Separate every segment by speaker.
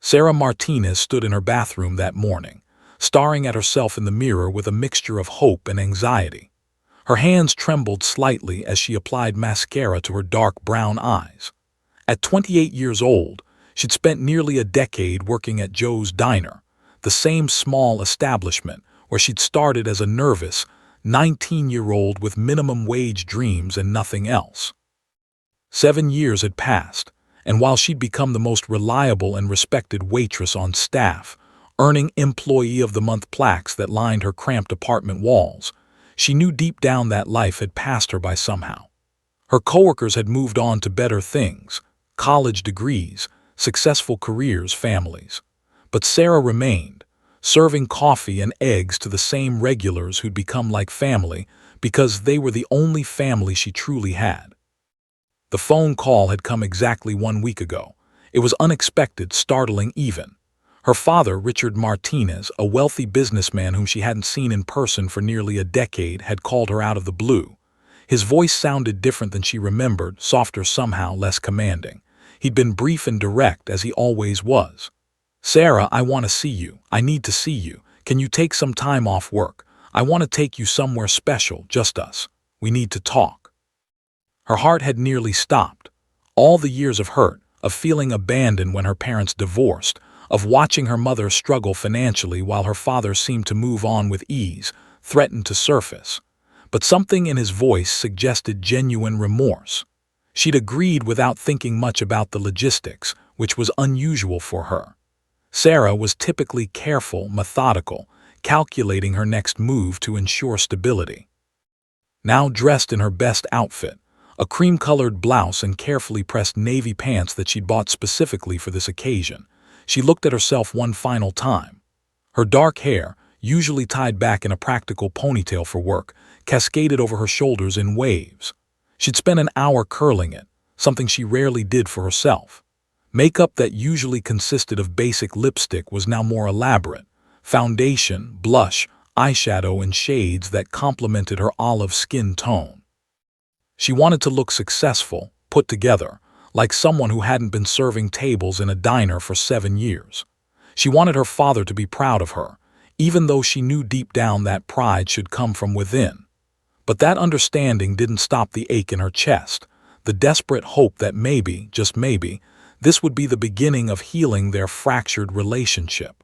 Speaker 1: Sarah Martinez stood in her bathroom that morning, staring at herself in the mirror with a mixture of hope and anxiety. Her hands trembled slightly as she applied mascara to her dark brown eyes. At 28 years old, she'd spent nearly a decade working at Joe's Diner, the same small establishment where she'd started as a nervous, 19-year-old with minimum wage dreams and nothing else. 7 years had passed, and while she'd become the most reliable and respected waitress on staff, earning Employee of the Month plaques that lined her cramped apartment walls, she knew deep down that life had passed her by somehow. Her coworkers had moved on to better things, college degrees, successful careers, families. But Sarah remained, serving coffee and eggs to the same regulars who'd become like family because they were the only family she truly had. The phone call had come exactly 1 week ago. It was unexpected, startling even. Her father, Richard Martinez, a wealthy businessman whom she hadn't seen in person for nearly a decade, had called her out of the blue. His voice sounded different than she remembered, softer somehow, less commanding. He'd been brief and direct, as he always was. "Sarah, I want to see you. I need to see you. Can you take some time off work? I want to take you somewhere special, just us. We need to talk." Her heart had nearly stopped. All the years of hurt, of feeling abandoned when her parents divorced, of watching her mother struggle financially while her father seemed to move on with ease, threatened to surface. But something in his voice suggested genuine remorse. She'd agreed without thinking much about the logistics, which was unusual for her. Sarah was typically careful, methodical, calculating her next move to ensure stability. Now dressed in her best outfit, a cream-colored blouse and carefully pressed navy pants that she'd bought specifically for this occasion, she looked at herself one final time. Her dark hair, usually tied back in a practical ponytail for work, cascaded over her shoulders in waves. She'd spent an hour curling it, something she rarely did for herself. Makeup that usually consisted of basic lipstick was now more elaborate. Foundation, blush, eyeshadow, and shades that complemented her olive skin tone. She wanted to look successful, put together, like someone who hadn't been serving tables in a diner for 7 years. She wanted her father to be proud of her, even though she knew deep down that pride should come from within. But that understanding didn't stop the ache in her chest, the desperate hope that maybe, just maybe, this would be the beginning of healing their fractured relationship.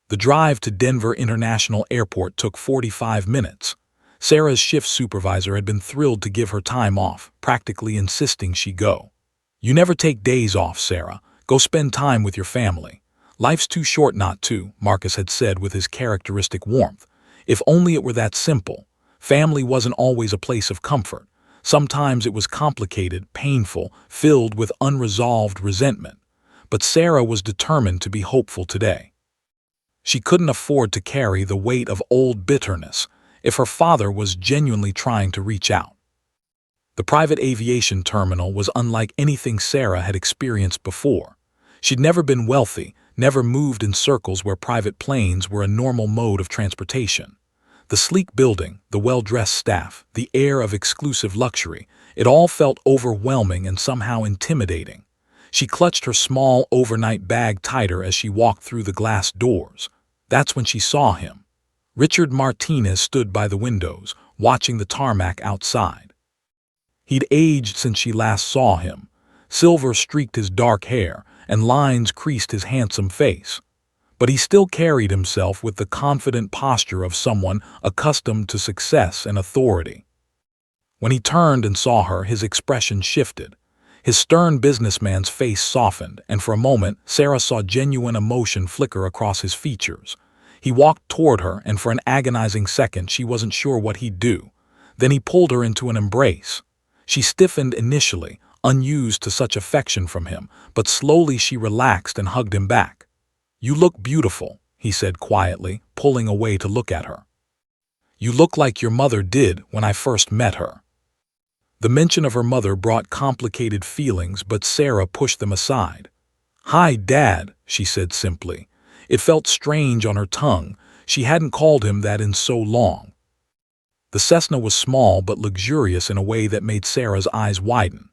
Speaker 1: The drive to Denver International Airport took 45 minutes. Sarah's shift supervisor had been thrilled to give her time off, practically insisting she go. "You never take days off, Sarah. Go spend time with your family. Life's too short not to," Marcus had said with his characteristic warmth. If only it were that simple. Family wasn't always a place of comfort. Sometimes it was complicated, painful, filled with unresolved resentment. But Sarah was determined to be hopeful today. She couldn't afford to carry the weight of old bitterness if her father was genuinely trying to reach out. The private aviation terminal was unlike anything Sarah had experienced before. She'd never been wealthy, never moved in circles where private planes were a normal mode of transportation. The sleek building, the well-dressed staff, the air of exclusive luxury, it all felt overwhelming and somehow intimidating. She clutched her small overnight bag tighter as she walked through the glass doors. That's when she saw him. Richard Martinez stood by the windows, watching the tarmac outside. He'd aged since she last saw him. Silver streaked his dark hair, and lines creased his handsome face. But he still carried himself with the confident posture of someone accustomed to success and authority. When he turned and saw her, his expression shifted. His stern businessman's face softened, and for a moment, Sarah saw genuine emotion flicker across his features. He walked toward her, and for an agonizing second, she wasn't sure what he'd do. Then he pulled her into an embrace. She stiffened initially, unused to such affection from him, but slowly she relaxed and hugged him back. "You look beautiful," he said quietly, pulling away to look at her. "You look like your mother did when I first met her." The mention of her mother brought complicated feelings, but Sarah pushed them aside. "Hi, Dad," she said simply. It felt strange on her tongue. She hadn't called him that in so long. The Cessna was small but luxurious in a way that made Sarah's eyes widen.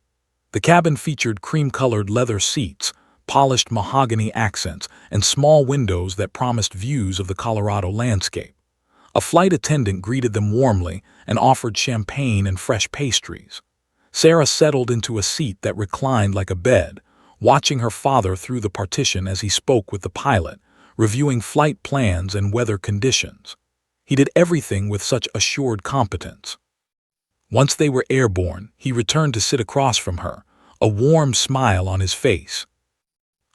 Speaker 1: The cabin featured cream-colored leather seats, polished mahogany accents, and small windows that promised views of the Colorado landscape. A flight attendant greeted them warmly and offered champagne and fresh pastries. Sarah settled into a seat that reclined like a bed, watching her father through the partition as he spoke with the pilot, reviewing flight plans and weather conditions. He did everything with such assured competence. Once they were airborne, he returned to sit across from her, a warm smile on his face.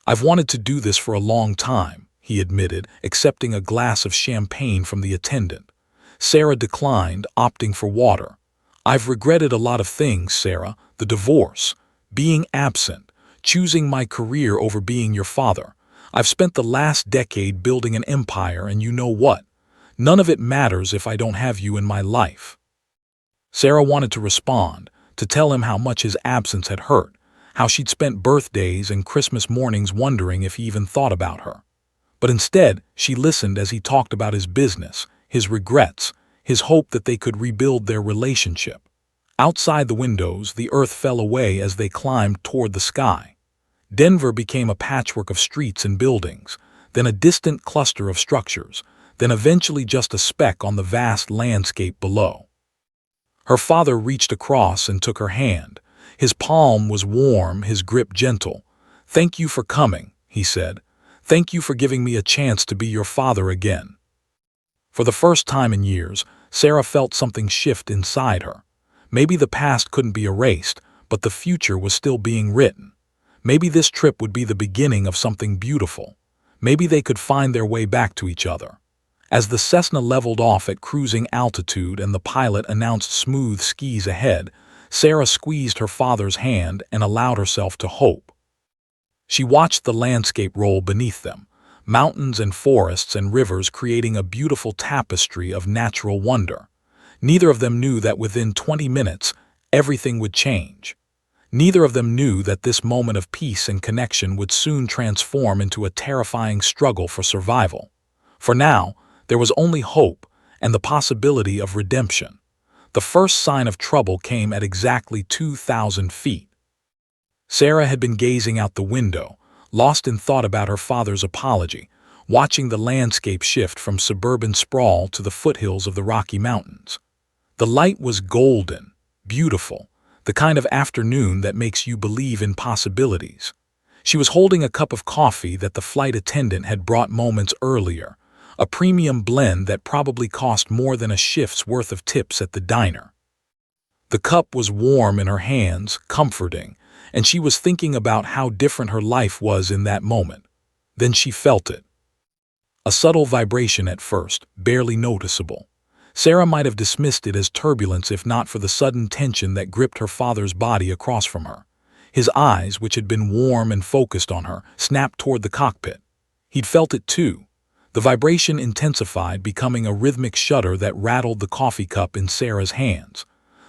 Speaker 1: "I've wanted to do this for a long time," he admitted, accepting a glass of champagne from the attendant. Sarah declined, opting for water. "I've regretted a lot of things, Sarah. The divorce, being absent, choosing my career over being your father. I've spent the last decade building an empire, and you know what? None of it matters if I don't have you in my life." Sarah wanted to respond, to tell him how much his absence had hurt, how she'd spent birthdays and Christmas mornings wondering if he even thought about her. But instead, she listened as he talked about his business, his regrets, his hope that they could rebuild their relationship. Outside the windows, the earth fell away as they climbed toward the sky. Denver became a patchwork of streets and buildings, then a distant cluster of structures, then eventually just a speck on the vast landscape below. Her father reached across and took her hand. His palm was warm, his grip gentle. "Thank you for coming," he said. "Thank you for giving me a chance to be your father again." For the first time in years, Sarah felt something shift inside her. Maybe the past couldn't be erased, but the future was still being written. Maybe this trip would be the beginning of something beautiful. Maybe they could find their way back to each other. As the Cessna leveled off at cruising altitude and the pilot announced smooth skies ahead, Sarah squeezed her father's hand and allowed herself to hope. She watched the landscape roll beneath them, mountains and forests and rivers creating a beautiful tapestry of natural wonder. Neither of them knew that within 20 minutes, everything would change. Neither of them knew that this moment of peace and connection would soon transform into a terrifying struggle for survival. For now, there was only hope and the possibility of redemption. The first sign of trouble came at exactly 2,000 feet. Sarah had been gazing out the window, lost in thought about her father's apology, watching the landscape shift from suburban sprawl to the foothills of the Rocky Mountains. The light was golden, beautiful, the kind of afternoon that makes you believe in possibilities. She was holding a cup of coffee that the flight attendant had brought moments earlier, a premium blend that probably cost more than a shift's worth of tips at the diner. The cup was warm in her hands, comforting, and she was thinking about how different her life was in that moment. Then she felt it. A subtle vibration at first, barely noticeable. Sarah might have dismissed it as turbulence if not for the sudden tension that gripped her father's body across from her. His eyes, which had been warm and focused on her, snapped toward the cockpit. He'd felt it too. The vibration intensified, becoming a rhythmic shudder that rattled the coffee cup in Sarah's hands.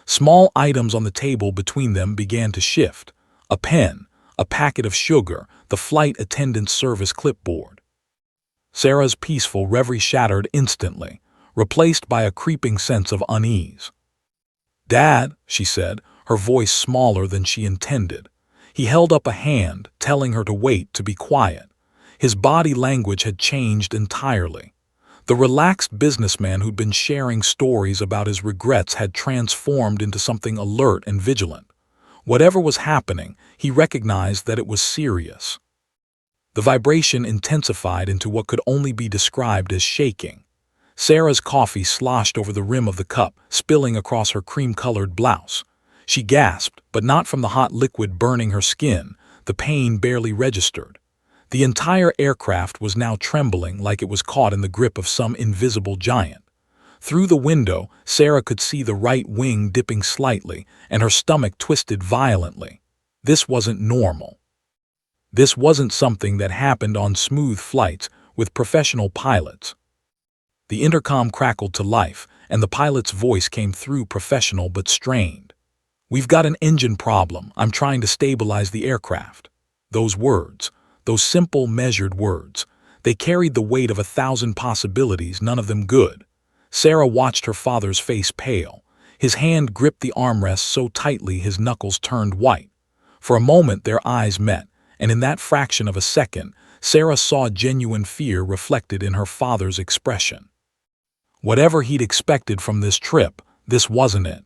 Speaker 1: Small items on the table between them began to shift. A pen, a packet of sugar, the flight attendant's service clipboard. Sarah's peaceful reverie shattered instantly, replaced by a creeping sense of unease. "Dad," she said, her voice smaller than she intended. He held up a hand, telling her to wait, to be quiet. His body language had changed entirely. The relaxed businessman who'd been sharing stories about his regrets had transformed into something alert and vigilant. Whatever was happening, he recognized that it was serious. The vibration intensified into what could only be described as shaking. Sarah's coffee sloshed over the rim of the cup, spilling across her cream-colored blouse. She gasped, but not from the hot liquid burning her skin. The pain barely registered. The entire aircraft was now trembling like it was caught in the grip of some invisible giant. Through the window, Sarah could see the right wing dipping slightly, and her stomach twisted violently. This wasn't normal. This wasn't something that happened on smooth flights with professional pilots. The intercom crackled to life, and the pilot's voice came through professional but strained. "We've got an engine problem. I'm trying to stabilize the aircraft." Those words, those simple, measured words, they carried the weight of 1,000 possibilities, none of them good. Sarah watched her father's face pale. His hand gripped the armrest so tightly his knuckles turned white. For a moment their eyes met, and in that fraction of a second, Sarah saw genuine fear reflected in her father's expression. Whatever he'd expected from this trip, this wasn't it.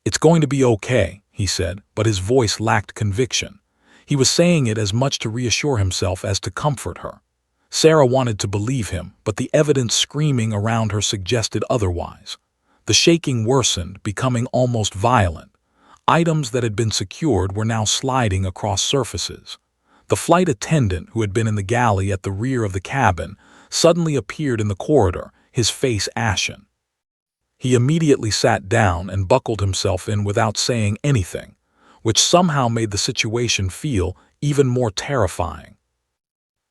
Speaker 1: "It's going to be okay," he said, but his voice lacked conviction. He was saying it as much to reassure himself as to comfort her. Sarah wanted to believe him, but the evidence screaming around her suggested otherwise. The shaking worsened, becoming almost violent. Items that had been secured were now sliding across surfaces. The flight attendant, who had been in the galley at the rear of the cabin, suddenly appeared in the corridor, his face ashen. He immediately sat down and buckled himself in without saying anything, which somehow made the situation feel even more terrifying.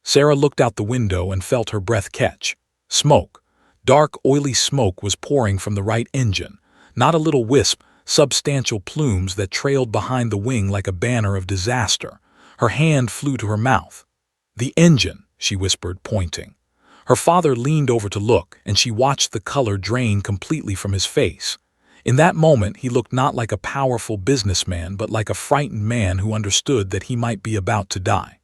Speaker 1: Sarah looked out the window and felt her breath catch. Smoke. Dark, oily smoke was pouring from the right engine, not a little wisp, substantial plumes that trailed behind the wing like a banner of disaster. Her hand flew to her mouth. "The engine," she whispered, pointing. Her father leaned over to look, and she watched the color drain completely from his face. In that moment, he looked not like a powerful businessman, but like a frightened man who understood that he might be about to die.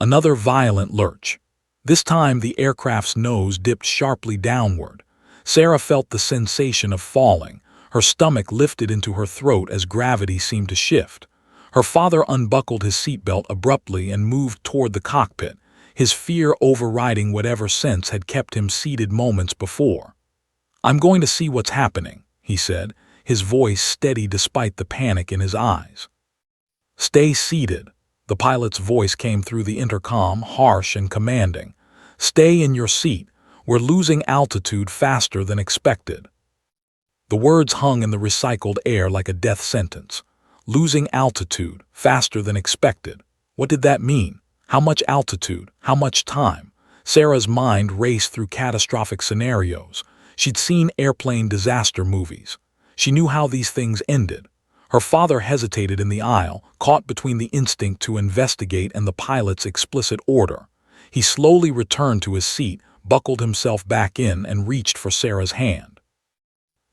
Speaker 1: Another violent lurch. This time, the aircraft's nose dipped sharply downward. Sarah felt the sensation of falling. Her stomach lifted into her throat as gravity seemed to shift. Her father unbuckled his seatbelt abruptly and moved toward the cockpit, his fear overriding whatever sense had kept him seated moments before. "I'm going to see what's happening," he said, his voice steady despite the panic in his eyes. "Stay seated." The pilot's voice came through the intercom, harsh and commanding. "Stay in your seat. We're losing altitude faster than expected." The words hung in the recycled air like a death sentence. Losing altitude, faster than expected. What did that mean? How much altitude? How much time? Sarah's mind raced through catastrophic scenarios. She'd seen airplane disaster movies. She knew how these things ended. Her father hesitated in the aisle, caught between the instinct to investigate and the pilot's explicit order. He slowly returned to his seat, buckled himself back in, and reached for Sarah's hand.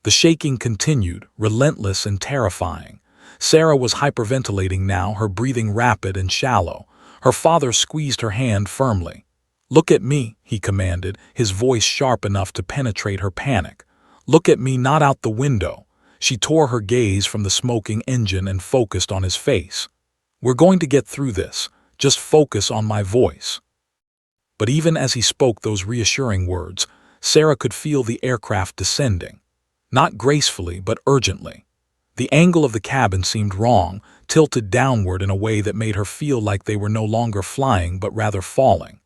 Speaker 1: The shaking continued, relentless and terrifying. Sarah was hyperventilating now, her breathing rapid and shallow. Her father squeezed her hand firmly. "Look at me," he commanded, his voice sharp enough to penetrate her panic. "Look at me, not out the window." She tore her gaze from the smoking engine and focused on his face. "We're going to get through this. Just focus on my voice." But even as he spoke those reassuring words, Sarah could feel the aircraft descending. Not gracefully, but urgently. The angle of the cabin seemed wrong, tilted downward in a way that made her feel like they were no longer flying but rather falling.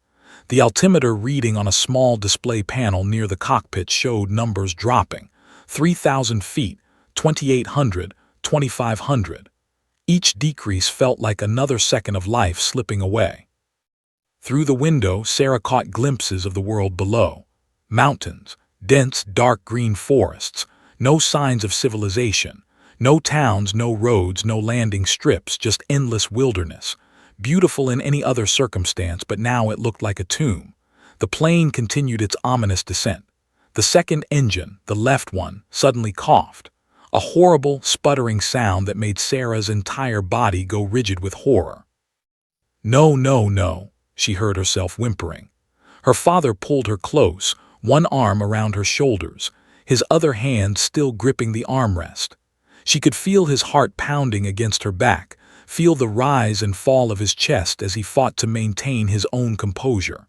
Speaker 1: The altimeter reading on a small display panel near the cockpit showed numbers dropping. 3,000 feet, 2,800, 2,500. Each decrease felt like another second of life slipping away. Through the window, Sarah caught glimpses of the world below. Mountains, dense, dark green forests, no signs of civilization. No towns, no roads, no landing strips, just endless wilderness. Beautiful in any other circumstance, but now it looked like a tomb. The plane continued its ominous descent. The second engine, the left one, suddenly coughed. A horrible, sputtering sound that made Sarah's entire body go rigid with horror. "No, no, no," she heard herself whimpering. Her father pulled her close, one arm around her shoulders, his other hand still gripping the armrest. She could feel his heart pounding against her back, feel the rise and fall of his chest as he fought to maintain his own composure.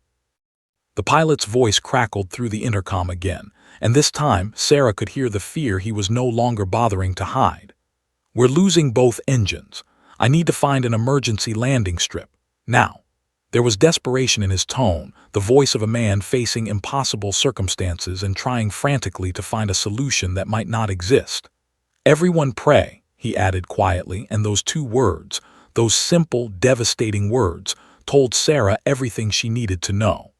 Speaker 1: The pilot's voice crackled through the intercom again, and this time Sarah could hear the fear he was no longer bothering to hide. "We're losing both engines. I need to find an emergency landing strip. Now." There was desperation in his tone, the voice of a man facing impossible circumstances and trying frantically to find a solution that might not exist. "Everyone pray," he added quietly, and those two words, those simple, devastating words, told Sarah everything she needed to know.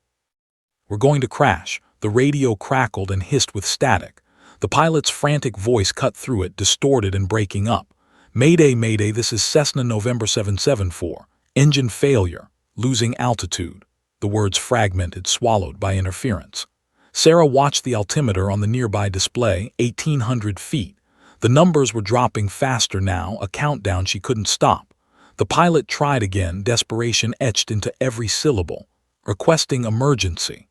Speaker 1: "We're going to crash." The radio crackled and hissed with static. The pilot's frantic voice cut through it, distorted and breaking up. "Mayday, mayday, this is Cessna November 774. Engine failure. Losing altitude." The words fragmented, swallowed by interference. Sarah watched the altimeter on the nearby display, 1,800 feet. The numbers were dropping faster now, a countdown she couldn't stop. The pilot tried again, desperation etched into every syllable, requesting emergency.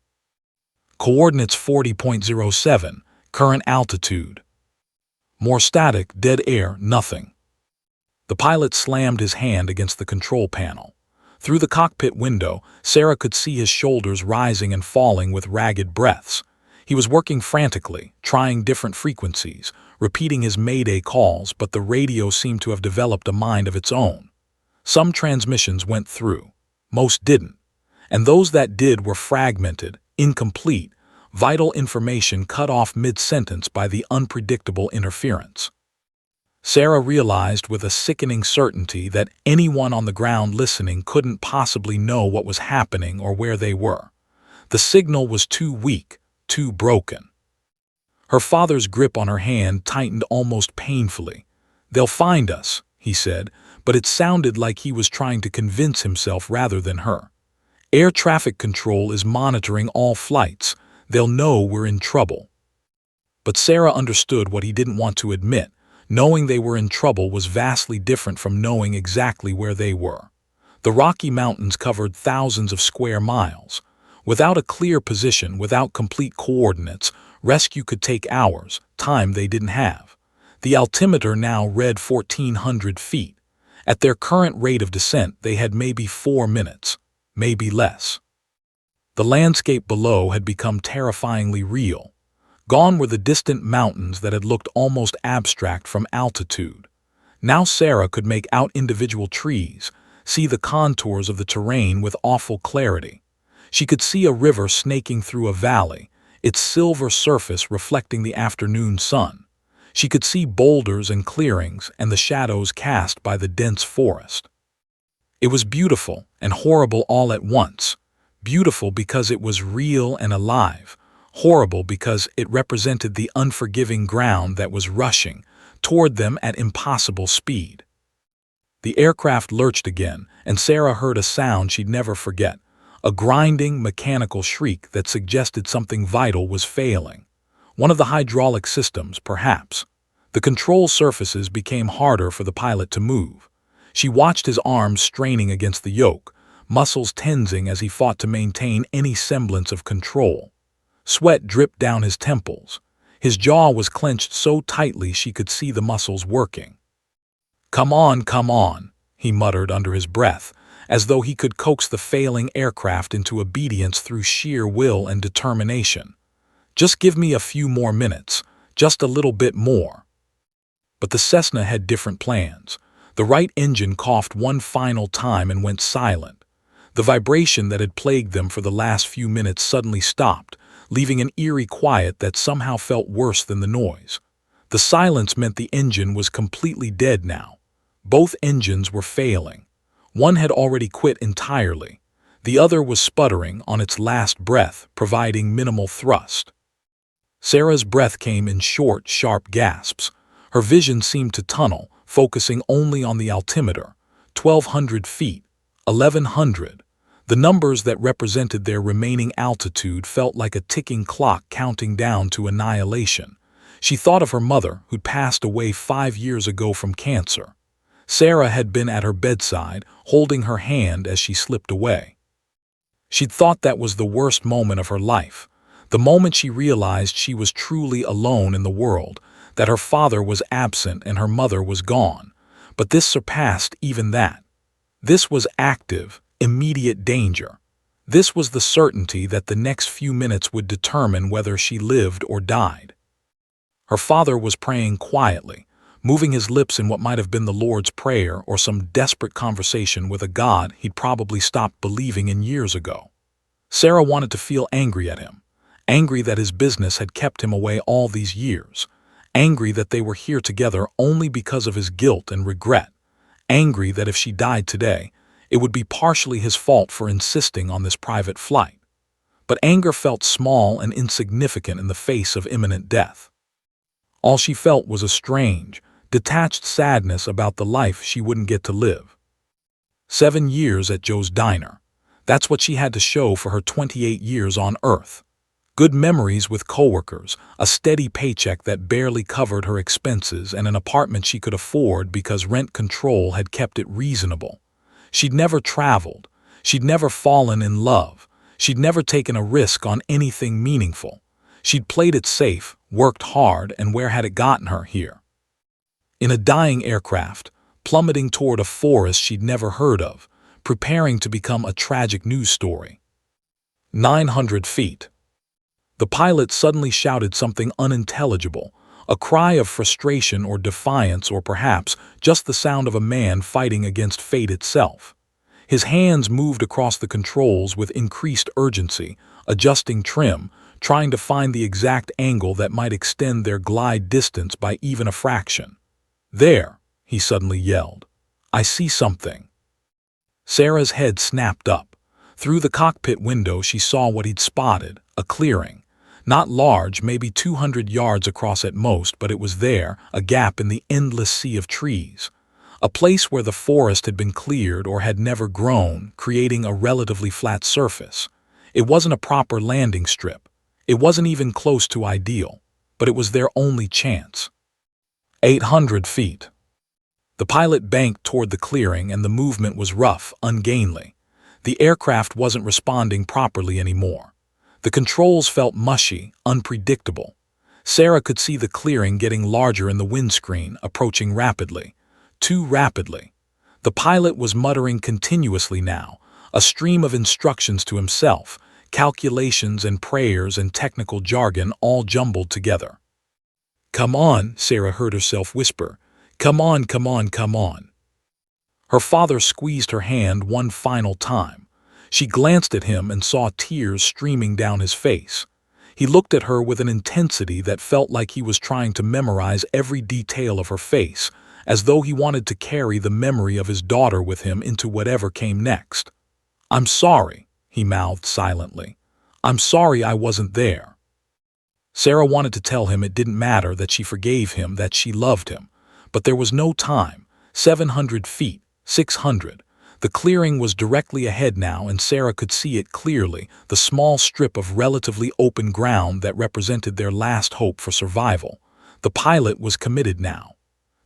Speaker 1: Coordinates 40.07, current altitude. More static, dead air, nothing. The pilot slammed his hand against the control panel. Through the cockpit window, Sarah could see his shoulders rising and falling with ragged breaths. He was working frantically, trying different frequencies, repeating his mayday calls, but the radio seemed to have developed a mind of its own. Some transmissions went through, most didn't, and those that did were fragmented, incomplete, vital information cut off mid-sentence by the unpredictable interference. Sarah realized with a sickening certainty that anyone on the ground listening couldn't possibly know what was happening or where they were. The signal was too weak, too broken. Her father's grip on her hand tightened almost painfully. "They'll find us," he said, but it sounded like he was trying to convince himself rather than her. "Air traffic control is monitoring all flights. They'll know we're in trouble." But Sarah understood what he didn't want to admit. Knowing they were in trouble was vastly different from knowing exactly where they were. The Rocky Mountains covered thousands of square miles. Without a clear position, without complete coordinates, rescue could take hours, time they didn't have. The altimeter now read 1,400 feet. At their current rate of descent, they had maybe 4 minutes, maybe less. The landscape below had become terrifyingly real. Gone were the distant mountains that had looked almost abstract from altitude. Now Sarah could make out individual trees, see the contours of the terrain with awful clarity. She could see a river snaking through a valley, its silver surface reflecting the afternoon sun. She could see boulders and clearings and the shadows cast by the dense forest. It was beautiful and horrible all at once. Beautiful because it was real and alive. Horrible because it represented the unforgiving ground that was rushing toward them at impossible speed. The aircraft lurched again, and Sarah heard a sound she'd never forget, a grinding, mechanical shriek that suggested something vital was failing. One of the hydraulic systems, perhaps. The control surfaces became harder for the pilot to move. She watched his arms straining against the yoke, muscles tensing as he fought to maintain any semblance of control. Sweat dripped down his temples. His jaw was clenched so tightly she could see the muscles working. Come on," he muttered under his breath, as though he could coax the failing aircraft into obedience through sheer will and determination. "Just give me a few more minutes, just a little bit more." But the Cessna had different plans. The right engine coughed one final time and went silent. The vibration that had plagued them for the last few minutes suddenly stopped, leaving an eerie quiet that somehow felt worse than the noise. The silence meant the engine was completely dead now. Both engines were failing. One had already quit entirely. The other was sputtering on its last breath, providing minimal thrust. Sarah's breath came in short, sharp gasps. Her vision seemed to tunnel, focusing only on the altimeter. 1,200 feet, 1,100. The numbers that represented their remaining altitude felt like a ticking clock counting down to annihilation. She thought of her mother, who'd passed away 5 years ago from cancer. Sarah had been at her bedside, holding her hand as she slipped away. She'd thought that was the worst moment of her life, the moment she realized she was truly alone in the world, that her father was absent and her mother was gone. But this surpassed even that. This was active, immediate danger. This was the certainty that the next few minutes would determine whether she lived or died. Her father was praying quietly, moving his lips in what might have been the Lord's Prayer or some desperate conversation with a God he'd probably stopped believing in years ago. Sarah wanted to feel angry at him, angry that his business had kept him away all these years, angry that they were here together only because of his guilt and regret, angry that if she died today, it would be partially his fault for insisting on this private flight. But anger felt small and insignificant in the face of imminent death. All she felt was a strange, detached sadness about the life she wouldn't get to live. 7 years at Joe's Diner. That's what she had to show for her 28 years on Earth. Good memories with coworkers, a steady paycheck that barely covered her expenses, and an apartment she could afford because rent control had kept it reasonable. She'd never traveled. She'd never fallen in love. She'd never taken a risk on anything meaningful. She'd played it safe, worked hard, and where had it gotten her here? In a dying aircraft, plummeting toward a forest she'd never heard of, preparing to become a tragic news story. 900 feet. The pilot suddenly shouted something unintelligible, a cry of frustration or defiance, or perhaps just the sound of a man fighting against fate itself. His hands moved across the controls with increased urgency, adjusting trim, trying to find the exact angle that might extend their glide distance by even a fraction. "There," he suddenly yelled. "I see something." Sarah's head snapped up. Through the cockpit window she saw what he'd spotted, a clearing. Not large, maybe 200 yards across at most, but it was there, a gap in the endless sea of trees. A place where the forest had been cleared or had never grown, creating a relatively flat surface. It wasn't a proper landing strip. It wasn't even close to ideal, but it was their only chance. 800 feet. The pilot banked toward the clearing, and the movement was rough, ungainly. The aircraft wasn't responding properly anymore. The controls felt mushy, unpredictable. Sarah could see the clearing getting larger in the windscreen, approaching rapidly. Too rapidly. The pilot was muttering continuously now, a stream of instructions to himself, calculations and prayers and technical jargon all jumbled together. "Come on," Sarah heard herself whisper. "Come on, come on, come on." Her father squeezed her hand one final time. She glanced at him and saw tears streaming down his face. He looked at her with an intensity that felt like he was trying to memorize every detail of her face, as though he wanted to carry the memory of his daughter with him into whatever came next. "I'm sorry," he mouthed silently. "I'm sorry I wasn't there." Sarah wanted to tell him it didn't matter, that she forgave him, that she loved him. But there was no time. 700 feet, 600. The clearing was directly ahead now, and Sarah could see it clearly, the small strip of relatively open ground that represented their last hope for survival. The pilot was committed now.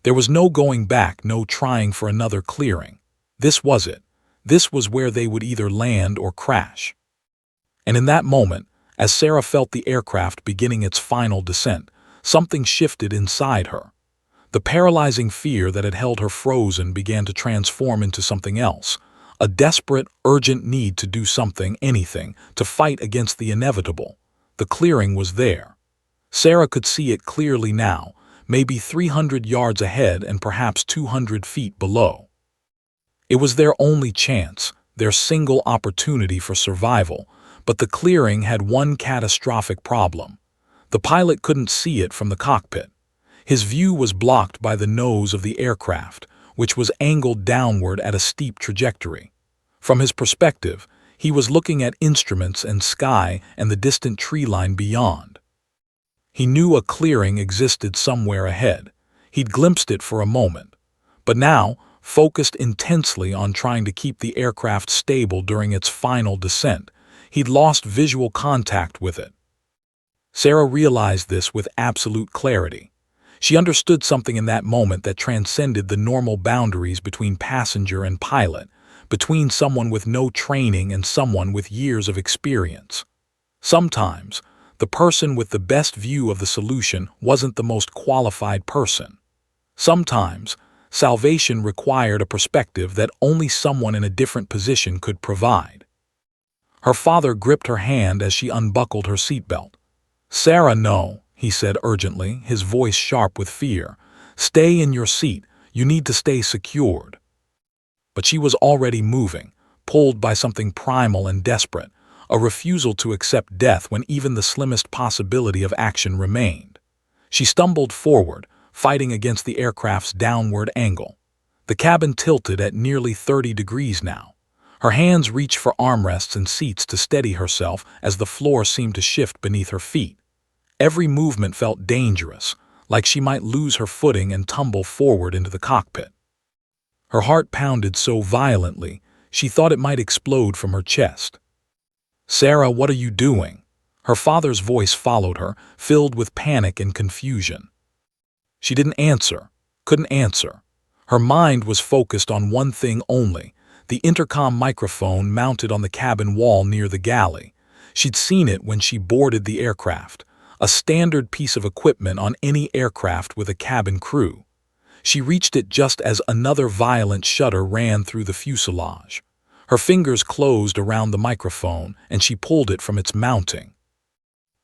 Speaker 1: There was no going back, no trying for another clearing. This was it. This was where they would either land or crash. And in that moment, as Sarah felt the aircraft beginning its final descent, something shifted inside her. The paralyzing fear that had held her frozen began to transform into something else, a desperate, urgent need to do something, anything, to fight against the inevitable. The clearing was there. Sarah could see it clearly now, maybe 300 yards ahead and perhaps 200 feet below. It was their only chance, their single opportunity for survival, but the clearing had one catastrophic problem. The pilot couldn't see it from the cockpit. His view was blocked by the nose of the aircraft, which was angled downward at a steep trajectory. From his perspective, he was looking at instruments and sky and the distant tree line beyond. He knew a clearing existed somewhere ahead. He'd glimpsed it for a moment. But now, focused intensely on trying to keep the aircraft stable during its final descent, he'd lost visual contact with it. Sarah realized this with absolute clarity. She understood something in that moment that transcended the normal boundaries between passenger and pilot, between someone with no training and someone with years of experience. Sometimes, the person with the best view of the solution wasn't the most qualified person. Sometimes, salvation required a perspective that only someone in a different position could provide. Her father gripped her hand as she unbuckled her seatbelt. "Sarah, no," he said urgently, his voice sharp with fear. "Stay in your seat. You need to stay secured." But she was already moving, pulled by something primal and desperate, a refusal to accept death when even the slimmest possibility of action remained. She stumbled forward, fighting against the aircraft's downward angle. The cabin tilted at nearly 30 degrees now. Her hands reached for armrests and seats to steady herself as the floor seemed to shift beneath her feet. Every movement felt dangerous, like she might lose her footing and tumble forward into the cockpit. Her heart pounded so violently, she thought it might explode from her chest. "Sarah, what are you doing?" Her father's voice followed her, filled with panic and confusion. She didn't answer, couldn't answer. Her mind was focused on one thing only, the intercom microphone mounted on the cabin wall near the galley. She'd seen it when she boarded the aircraft, a standard piece of equipment on any aircraft with a cabin crew. She reached it just as another violent shudder ran through the fuselage. Her fingers closed around the microphone, and she pulled it from its mounting.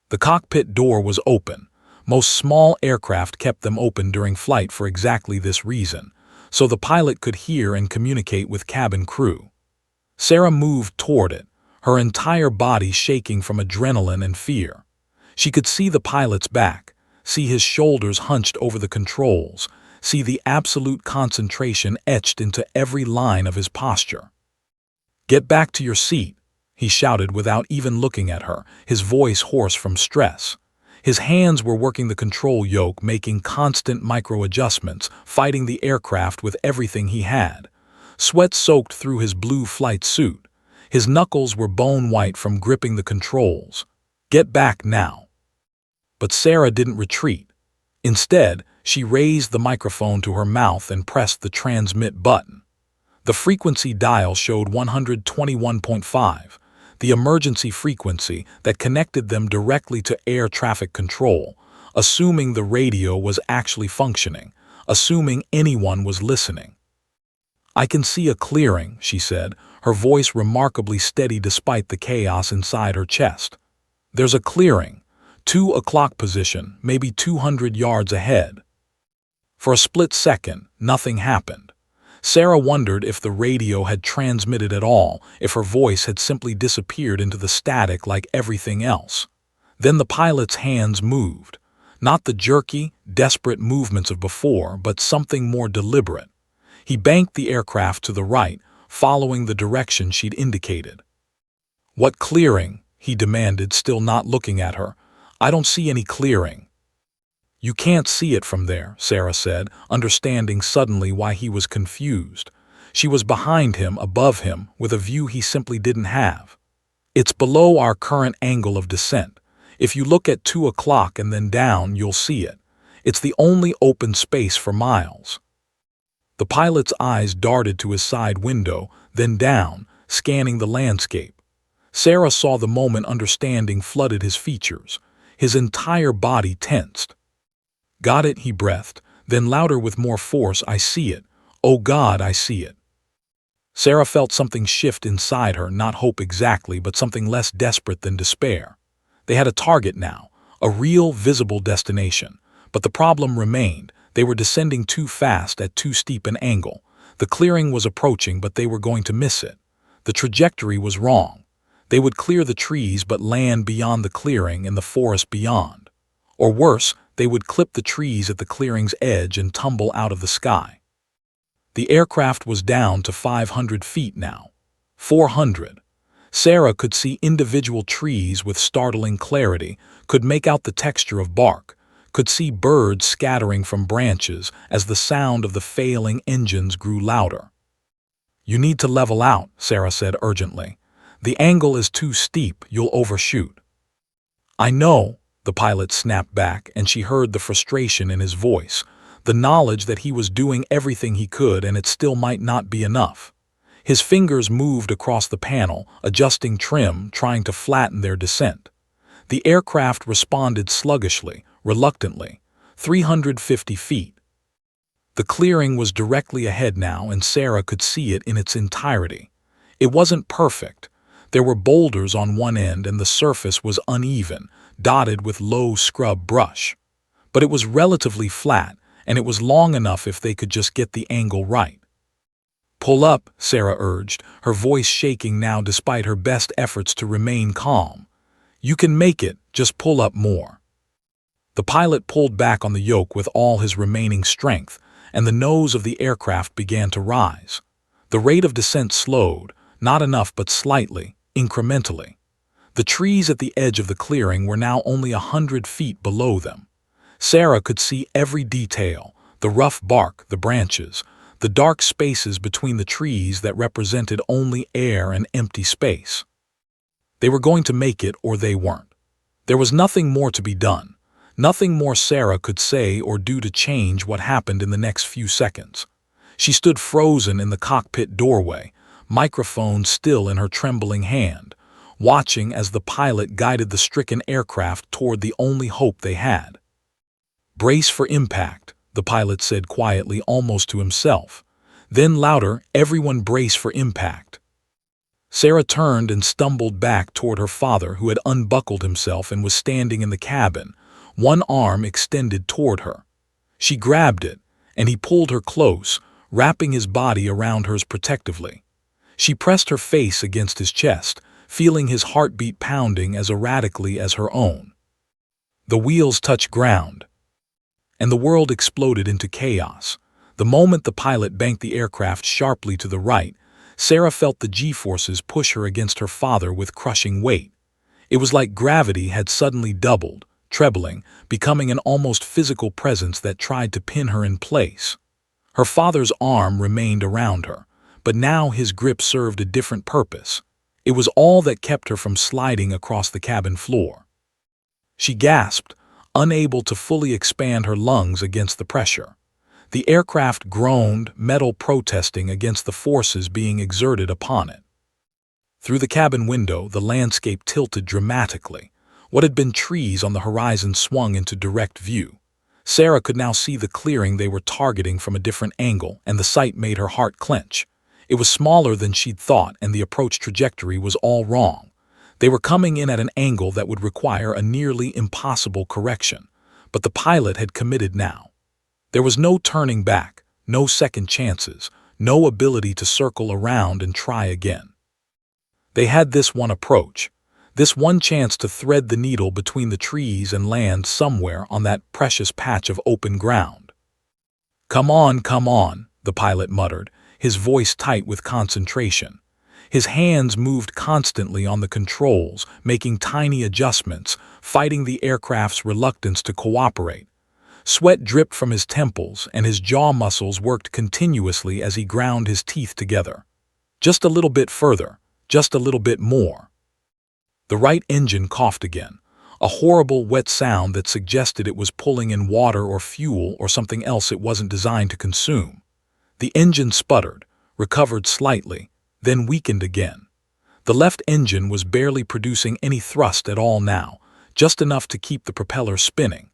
Speaker 1: The cockpit door was open. Most small aircraft kept them open during flight for exactly this reason, so the pilot could hear and communicate with cabin crew. Sarah moved toward it, her entire body shaking from adrenaline and fear. She could see the pilot's back, see his shoulders hunched over the controls, see the absolute concentration etched into every line of his posture. "Get back to your seat," he shouted without even looking at her, his voice hoarse from stress. His hands were working the control yoke, making constant micro-adjustments, fighting the aircraft with everything he had. Sweat soaked through his blue flight suit. His knuckles were bone-white from gripping the controls. "Get back now." But Sarah didn't retreat. Instead, she raised the microphone to her mouth and pressed the transmit button. The frequency dial showed 121.5, the emergency frequency that connected them directly to air traffic control, assuming the radio was actually functioning, assuming anyone was listening. "I can see a clearing," she said, her voice remarkably steady despite the chaos inside her chest. "There's a clearing, 2 o'clock position, maybe 200 yards ahead." For a split second, nothing happened. Sarah wondered if the radio had transmitted at all, if her voice had simply disappeared into the static like everything else. Then the pilot's hands moved. Not the jerky, desperate movements of before, but something more deliberate. He banked the aircraft to the right, following the direction she'd indicated. "What clearing?" he demanded, still not looking at her. "I don't see any clearing." "You can't see it from there," Sarah said, understanding suddenly why he was confused. She was behind him, above him, with a view he simply didn't have. "It's below our current angle of descent. If you look at 2 o'clock and then down, you'll see it. It's the only open space for miles." The pilot's eyes darted to his side window, then down, scanning the landscape. Sarah saw the moment understanding flooded his features. His entire body tensed. "Got it," he breathed, then louder with more force, "I see it. Oh God, I see it." Sarah felt something shift inside her, not hope exactly, but something less desperate than despair. They had a target now, a real, visible destination. But the problem remained. They were descending too fast at too steep an angle. The clearing was approaching, but they were going to miss it. The trajectory was wrong. They would clear the trees but land beyond the clearing in the forest beyond. Or worse, they would clip the trees at the clearing's edge and tumble out of the sky. The aircraft was down to 500 feet now. 400. Sarah could see individual trees with startling clarity, could make out the texture of bark, could see birds scattering from branches as the sound of the failing engines grew louder. "You need to level out," Sarah said urgently. "The angle is too steep, you'll overshoot." "I know," the pilot snapped back, and she heard the frustration in his voice, the knowledge that he was doing everything he could and it still might not be enough. His fingers moved across the panel, adjusting trim, trying to flatten their descent. The aircraft responded sluggishly, reluctantly. 350 feet. The clearing was directly ahead now, and Sarah could see it in its entirety. It wasn't perfect. There were boulders on one end and the surface was uneven, dotted with low scrub brush. But it was relatively flat, and it was long enough if they could just get the angle right. "Pull up," Sarah urged, her voice shaking now despite her best efforts to remain calm. "You can make it, just pull up more." The pilot pulled back on the yoke with all his remaining strength, and the nose of the aircraft began to rise. The rate of descent slowed, not enough but slightly, incrementally. The trees at the edge of the clearing were now only 100 feet below them. Sarah could see every detail, the rough bark, the branches, the dark spaces between the trees that represented only air and empty space. They were going to make it or they weren't. There was nothing more to be done, nothing more Sarah could say or do to change what happened in the next few seconds. She stood frozen in the cockpit doorway, microphone still in her trembling hand, watching as the pilot guided the stricken aircraft toward the only hope they had. "Brace for impact," the pilot said quietly, almost to himself. Then louder, "Everyone brace for impact." Sarah turned and stumbled back toward her father, who had unbuckled himself and was standing in the cabin, one arm extended toward her. She grabbed it, and he pulled her close, wrapping his body around hers protectively. She pressed her face against his chest, feeling his heartbeat pounding as erratically as her own. The wheels touched ground, and the world exploded into chaos. The moment the pilot banked the aircraft sharply to the right, Sarah felt the G-forces push her against her father with crushing weight. It was like gravity had suddenly doubled, trebling, becoming an almost physical presence that tried to pin her in place. Her father's arm remained around her, but now his grip served a different purpose. It was all that kept her from sliding across the cabin floor. She gasped, unable to fully expand her lungs against the pressure. The aircraft groaned, metal protesting against the forces being exerted upon it. Through the cabin window, the landscape tilted dramatically. What had been trees on the horizon swung into direct view. Sarah could now see the clearing they were targeting from a different angle, and the sight made her heart clench. It was smaller than she'd thought, and the approach trajectory was all wrong. They were coming in at an angle that would require a nearly impossible correction, but the pilot had committed now. There was no turning back, no second chances, no ability to circle around and try again. They had this one approach, this one chance to thread the needle between the trees and land somewhere on that precious patch of open ground. Come on," the pilot muttered, his voice tight with concentration. His hands moved constantly on the controls, making tiny adjustments, fighting the aircraft's reluctance to cooperate. Sweat dripped from his temples, and his jaw muscles worked continuously as he ground his teeth together. Just a little bit further, just a little bit more. The right engine coughed again, a horrible wet sound that suggested it was pulling in water or fuel or something else it wasn't designed to consume. The engine sputtered, recovered slightly, then weakened again. The left engine was barely producing any thrust at all now, just enough to keep the propeller spinning.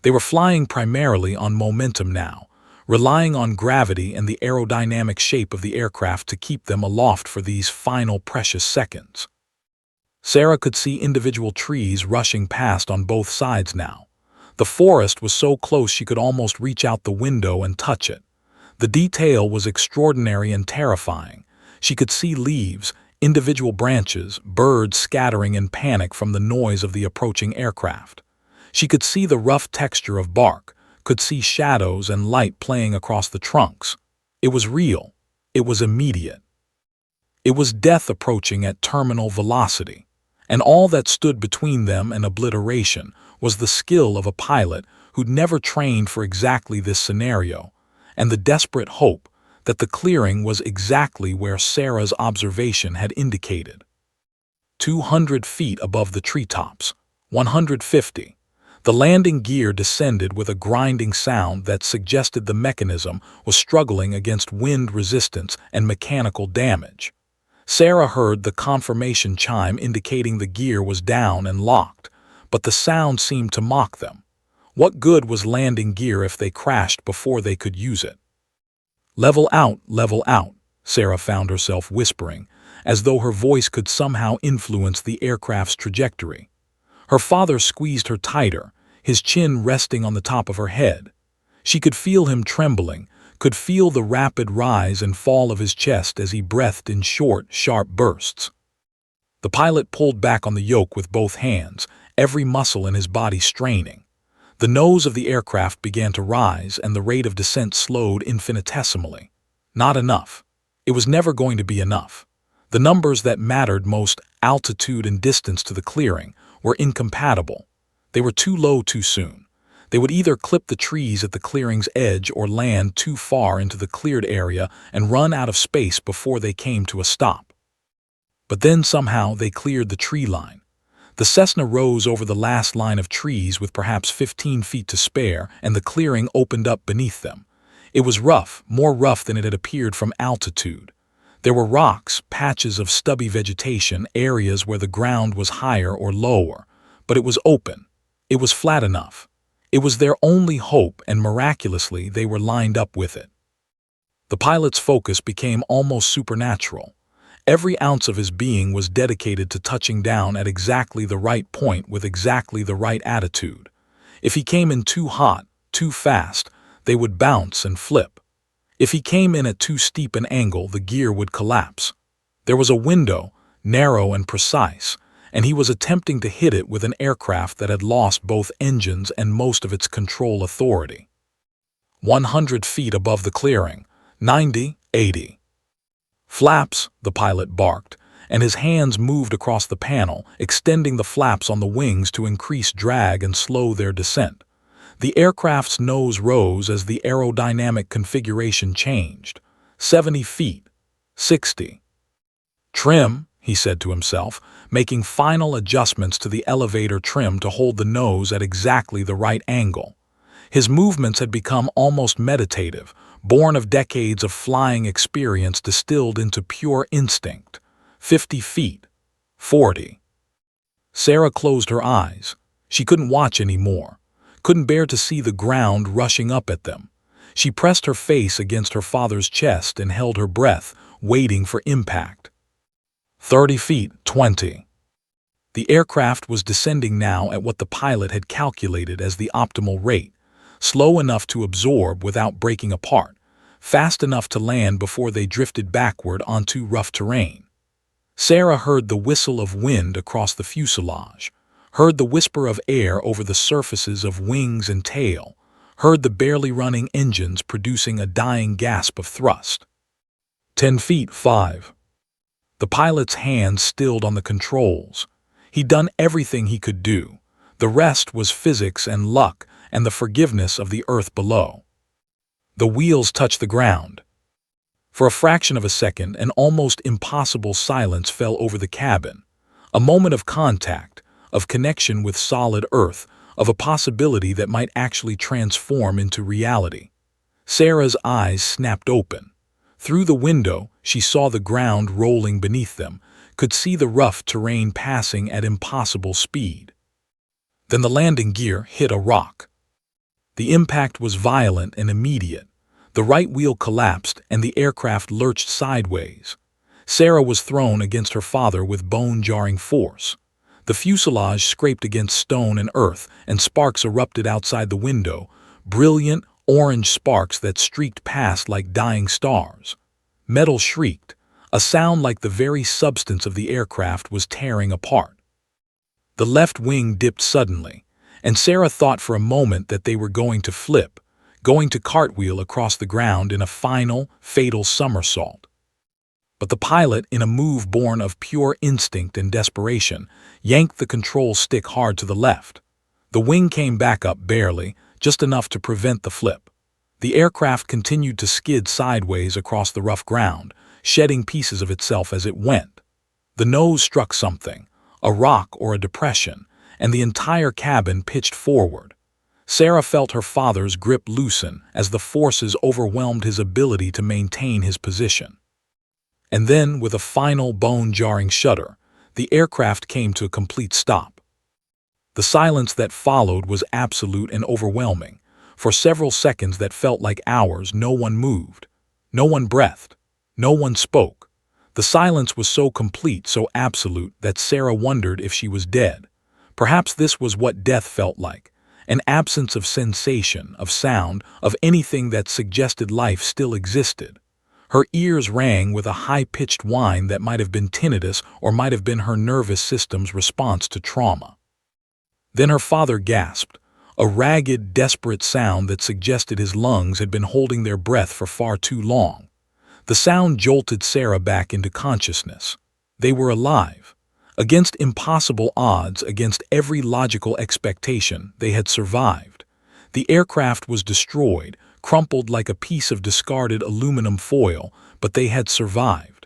Speaker 1: They were flying primarily on momentum now, relying on gravity and the aerodynamic shape of the aircraft to keep them aloft for these final precious seconds. Sarah could see individual trees rushing past on both sides now. The forest was so close she could almost reach out the window and touch it. The detail was extraordinary and terrifying. She could see leaves, individual branches, birds scattering in panic from the noise of the approaching aircraft. She could see the rough texture of bark, could see shadows and light playing across the trunks. It was real. It was immediate. It was death approaching at terminal velocity, and all that stood between them and obliteration was the skill of a pilot who'd never trained for exactly this scenario, and the desperate hope that the clearing was exactly where Sarah's observation had indicated. 200 feet above the treetops, 150. The landing gear descended with a grinding sound that suggested the mechanism was struggling against wind resistance and mechanical damage. Sarah heard the confirmation chime indicating the gear was down and locked, but the sound seemed to mock them. What good was landing gear if they crashed before they could use it? Level out," Sarah found herself whispering, as though her voice could somehow influence the aircraft's trajectory. Her father squeezed her tighter, his chin resting on the top of her head. She could feel him trembling, could feel the rapid rise and fall of his chest as he breathed in short, sharp bursts. The pilot pulled back on the yoke with both hands, every muscle in his body straining. The nose of the aircraft began to rise, and the rate of descent slowed infinitesimally. Not enough. It was never going to be enough. The numbers that mattered most, altitude and distance to the clearing, were incompatible. They were too low too soon. They would either clip the trees at the clearing's edge or land too far into the cleared area and run out of space before they came to a stop. But then somehow they cleared the tree line. The Cessna rose over the last line of trees with perhaps 15 feet to spare, and the clearing opened up beneath them. It was rough, more rough than it had appeared from altitude. There were rocks, patches of stubby vegetation, areas where the ground was higher or lower, but it was open. It was flat enough. It was their only hope, and miraculously they were lined up with it. The pilot's focus became almost supernatural. Every ounce of his being was dedicated to touching down at exactly the right point with exactly the right attitude. If he came in too hot, too fast, they would bounce and flip. If he came in at too steep an angle, the gear would collapse. There was a window, narrow and precise, and he was attempting to hit it with an aircraft that had lost both engines and most of its control authority. 100 feet above the clearing, 90, 80. Flaps, the pilot barked, and his hands moved across the panel, extending the flaps on the wings to increase drag and slow their descent. The aircraft's nose rose as the aerodynamic configuration changed. 70 feet. 60. Trim, he said to himself, making final adjustments to the elevator trim to hold the nose at exactly the right angle. His movements had become almost meditative, born of decades of flying experience distilled into pure instinct. 50 feet. 40. Sarah closed her eyes. She couldn't watch anymore. Couldn't bear to see the ground rushing up at them. She pressed her face against her father's chest and held her breath, waiting for impact. 30 feet, 20. The aircraft was descending now at what the pilot had calculated as the optimal rate, slow enough to absorb without breaking apart, fast enough to land before they drifted backward onto rough terrain. Sarah heard the whistle of wind across the fuselage, heard the whisper of air over the surfaces of wings and tail, heard the barely running engines producing a dying gasp of thrust. 10 feet, 5. The pilot's hands stilled on the controls. He'd done everything he could do. The rest was physics and luck and the forgiveness of the earth below. The wheels touched the ground. For a fraction of a second, an almost impossible silence fell over the cabin. A moment of contact, of connection with solid earth, of a possibility that might actually transform into reality. Sarah's eyes snapped open. Through the window, she saw the ground rolling beneath them, could see the rough terrain passing at impossible speed. Then the landing gear hit a rock. The impact was violent and immediate. The right wheel collapsed and the aircraft lurched sideways. Sarah was thrown against her father with bone-jarring force. The fuselage scraped against stone and earth, and sparks erupted outside the window, brilliant, orange sparks that streaked past like dying stars. Metal shrieked, a sound like the very substance of the aircraft was tearing apart. The left wing dipped suddenly, and Sarah thought for a moment that they were going to flip, going to cartwheel across the ground in a final, fatal somersault. But the pilot, in a move born of pure instinct and desperation, yanked the control stick hard to the left. The wing came back up barely, just enough to prevent the flip. The aircraft continued to skid sideways across the rough ground, shedding pieces of itself as it went. The nose struck something, a rock or a depression, and the entire cabin pitched forward. Sarah felt her father's grip loosen as the forces overwhelmed his ability to maintain his position. And then, with a final bone-jarring shudder, the aircraft came to a complete stop. The silence that followed was absolute and overwhelming. For several seconds that felt like hours, no one moved. No one breathed. No one spoke. The silence was so complete, so absolute, that Sarah wondered if she was dead. Perhaps this was what death felt like, an absence of sensation, of sound, of anything that suggested life still existed. Her ears rang with a high-pitched whine that might have been tinnitus or might have been her nervous system's response to trauma. Then her father gasped, a ragged, desperate sound that suggested his lungs had been holding their breath for far too long. The sound jolted Sarah back into consciousness. They were alive. Against impossible odds, against every logical expectation, they had survived. The aircraft was destroyed, crumpled like a piece of discarded aluminum foil, but they had survived.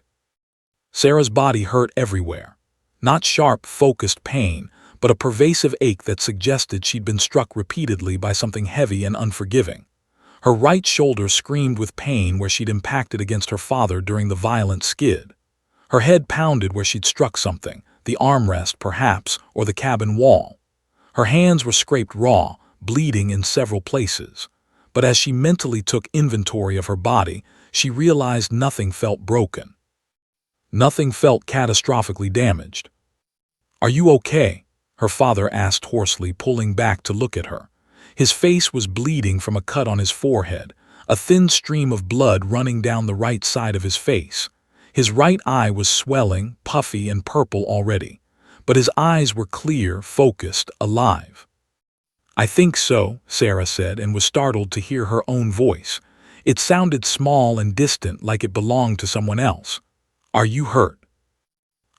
Speaker 1: Sarah's body hurt everywhere. Not sharp, focused pain, but a pervasive ache that suggested she'd been struck repeatedly by something heavy and unforgiving. Her right shoulder screamed with pain where she'd impacted against her father during the violent skid. Her head pounded where she'd struck something, the armrest perhaps, or the cabin wall. Her hands were scraped raw, bleeding in several places. But as she mentally took inventory of her body, she realized nothing felt broken. Nothing felt catastrophically damaged. "Are you okay?" her father asked hoarsely, pulling back to look at her. His face was bleeding from a cut on his forehead, a thin stream of blood running down the right side of his face. His right eye was swelling, puffy and purple already, but his eyes were clear, focused, alive. "I think so," Sarah said, and was startled to hear her own voice. It sounded small and distant, like it belonged to someone else. "Are you hurt?"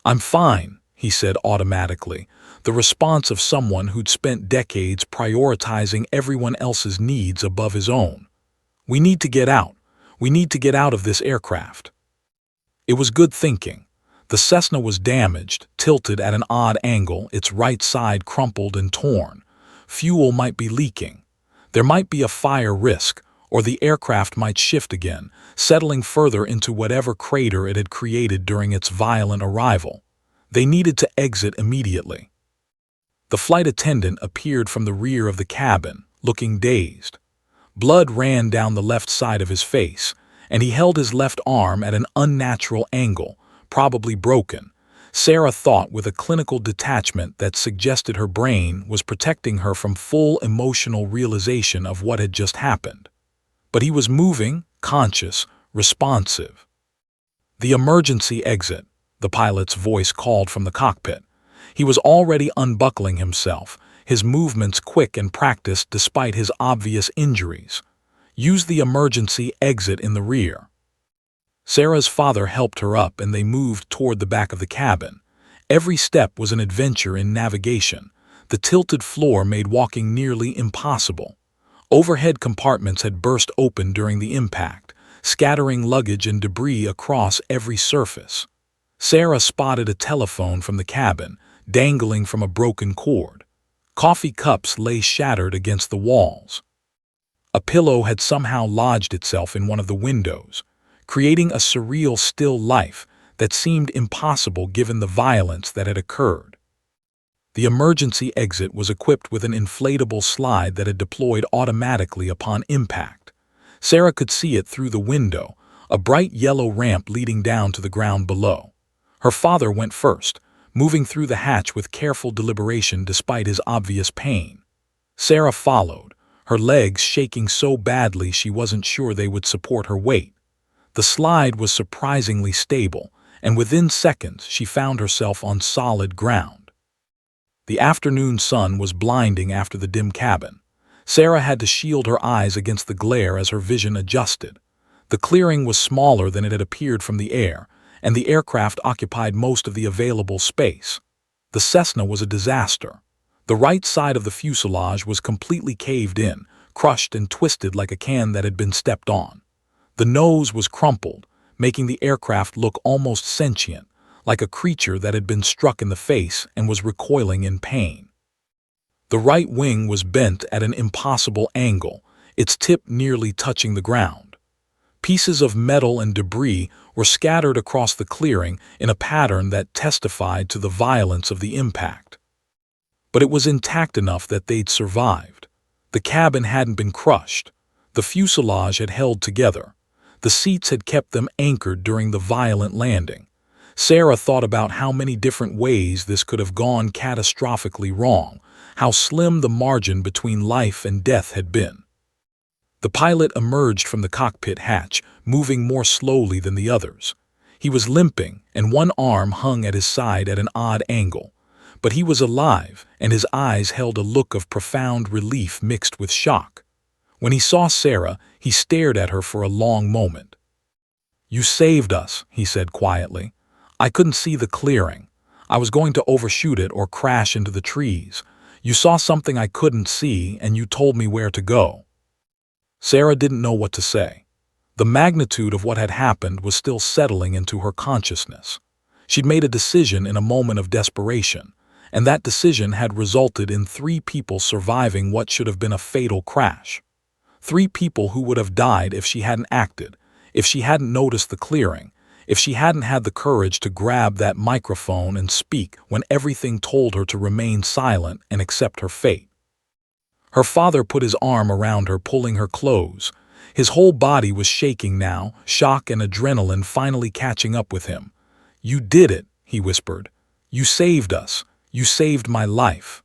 Speaker 1: "I'm fine," he said automatically, the response of someone who'd spent decades prioritizing everyone else's needs above his own. "We need to get out. We need to get out of this aircraft." It was good thinking. The Cessna was damaged, tilted at an odd angle, its right side crumpled and torn. Fuel might be leaking. There might be a fire risk, or the aircraft might shift again, settling further into whatever crater it had created during its violent arrival. They needed to exit immediately. The flight attendant appeared from the rear of the cabin, looking dazed. Blood ran down the left side of his face, and he held his left arm at an unnatural angle, probably broken. Sarah thought with a clinical detachment that suggested her brain was protecting her from full emotional realization of what had just happened. But he was moving, conscious, responsive. "The emergency exit," the pilot's voice called from the cockpit. He was already unbuckling himself, his movements quick and practiced despite his obvious injuries. "Use the emergency exit in the rear." Sarah's father helped her up and they moved toward the back of the cabin. Every step was an adventure in navigation. The tilted floor made walking nearly impossible. Overhead compartments had burst open during the impact, scattering luggage and debris across every surface. Sarah spotted a telephone from the cabin, dangling from a broken cord. Coffee cups lay shattered against the walls. A pillow had somehow lodged itself in one of the windows, creating a surreal still life that seemed impossible given the violence that had occurred. The emergency exit was equipped with an inflatable slide that had deployed automatically upon impact. Sarah could see it through the window, a bright yellow ramp leading down to the ground below. Her father went first, moving through the hatch with careful deliberation despite his obvious pain. Sarah followed, her legs shaking so badly she wasn't sure they would support her weight. The slide was surprisingly stable, and within seconds she found herself on solid ground. The afternoon sun was blinding after the dim cabin. Sarah had to shield her eyes against the glare as her vision adjusted. The clearing was smaller than it had appeared from the air, and the aircraft occupied most of the available space. The Cessna was a disaster. The right side of the fuselage was completely caved in, crushed and twisted like a can that had been stepped on. The nose was crumpled, making the aircraft look almost sentient, like a creature that had been struck in the face and was recoiling in pain. The right wing was bent at an impossible angle, its tip nearly touching the ground. Pieces of metal and debris were scattered across the clearing in a pattern that testified to the violence of the impact. But it was intact enough that they'd survived. The cabin hadn't been crushed. The fuselage had held together. The seats had kept them anchored during the violent landing. Sarah thought about how many different ways this could have gone catastrophically wrong, how slim the margin between life and death had been. The pilot emerged from the cockpit hatch, moving more slowly than the others. He was limping, and one arm hung at his side at an odd angle. But he was alive, and his eyes held a look of profound relief mixed with shock. When he saw Sarah, he stared at her for a long moment. "You saved us," he said quietly. "I couldn't see the clearing. I was going to overshoot it or crash into the trees. You saw something I couldn't see, and you told me where to go." Sarah didn't know what to say. The magnitude of what had happened was still settling into her consciousness. She'd made a decision in a moment of desperation, and that decision had resulted in 3 people surviving what should have been a fatal crash. 3 people who would have died if she hadn't acted, if she hadn't noticed the clearing, if she hadn't had the courage to grab that microphone and speak when everything told her to remain silent and accept her fate. Her father put his arm around her, pulling her close. His whole body was shaking now, shock and adrenaline finally catching up with him. "You did it," he whispered. "You saved us. You saved my life."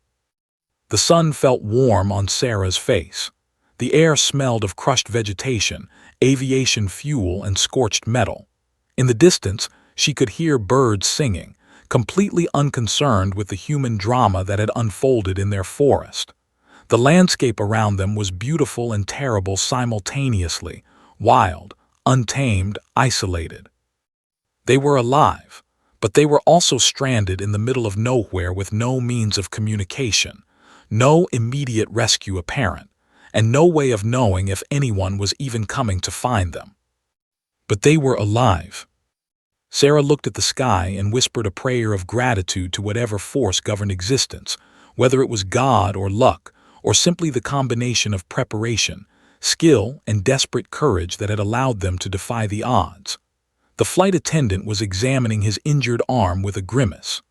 Speaker 1: The sun felt warm on Sarah's face. The air smelled of crushed vegetation, aviation fuel, and scorched metal. In the distance, she could hear birds singing, completely unconcerned with the human drama that had unfolded in their forest. The landscape around them was beautiful and terrible simultaneously, wild, untamed, isolated. They were alive, but they were also stranded in the middle of nowhere with no means of communication, no immediate rescue apparent, and no way of knowing if anyone was even coming to find them. But they were alive. Sarah looked at the sky and whispered a prayer of gratitude to whatever force governed existence, whether it was God or luck, or simply the combination of preparation, skill, and desperate courage that had allowed them to defy the odds. The flight attendant was examining his injured arm with a grimace.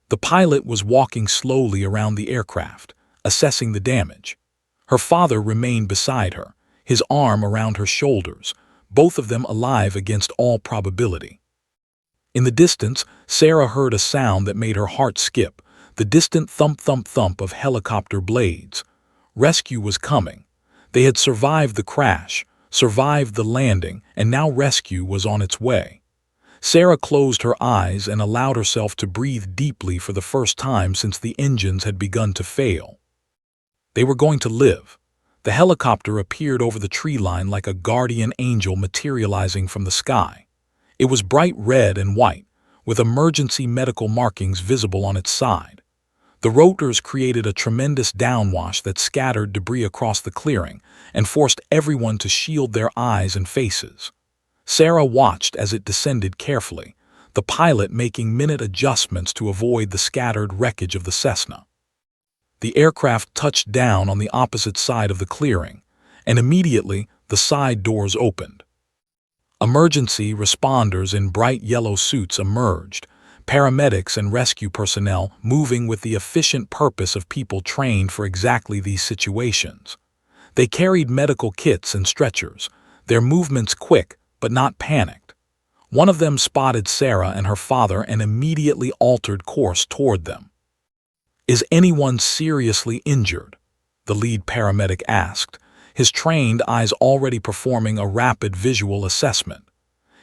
Speaker 1: The pilot was walking slowly around the aircraft, assessing the damage. Her father remained beside her, his arm around her shoulders, both of them alive against all probability. In the distance, Sarah heard a sound that made her heart skip, the distant thump-thump-thump of helicopter blades. Rescue was coming. They had survived the crash, survived the landing, and now rescue was on its way. Sarah closed her eyes and allowed herself to breathe deeply for the first time since the engines had begun to fail. They were going to live. The helicopter appeared over the tree line like a guardian angel materializing from the sky. It was bright red and white, with emergency medical markings visible on its side. The rotors created a tremendous downwash that scattered debris across the clearing and forced everyone to shield their eyes and faces. Sarah watched as it descended carefully, the pilot making minute adjustments to avoid the scattered wreckage of the Cessna. The aircraft touched down on the opposite side of the clearing, and immediately the side doors opened. Emergency responders in bright yellow suits emerged, paramedics and rescue personnel moving with the efficient purpose of people trained for exactly these situations. They carried medical kits and stretchers, their movements quick but not panicked. One of them spotted Sarah and her father and immediately altered course toward them. "Is anyone seriously injured?" the lead paramedic asked, his trained eyes already performing a rapid visual assessment.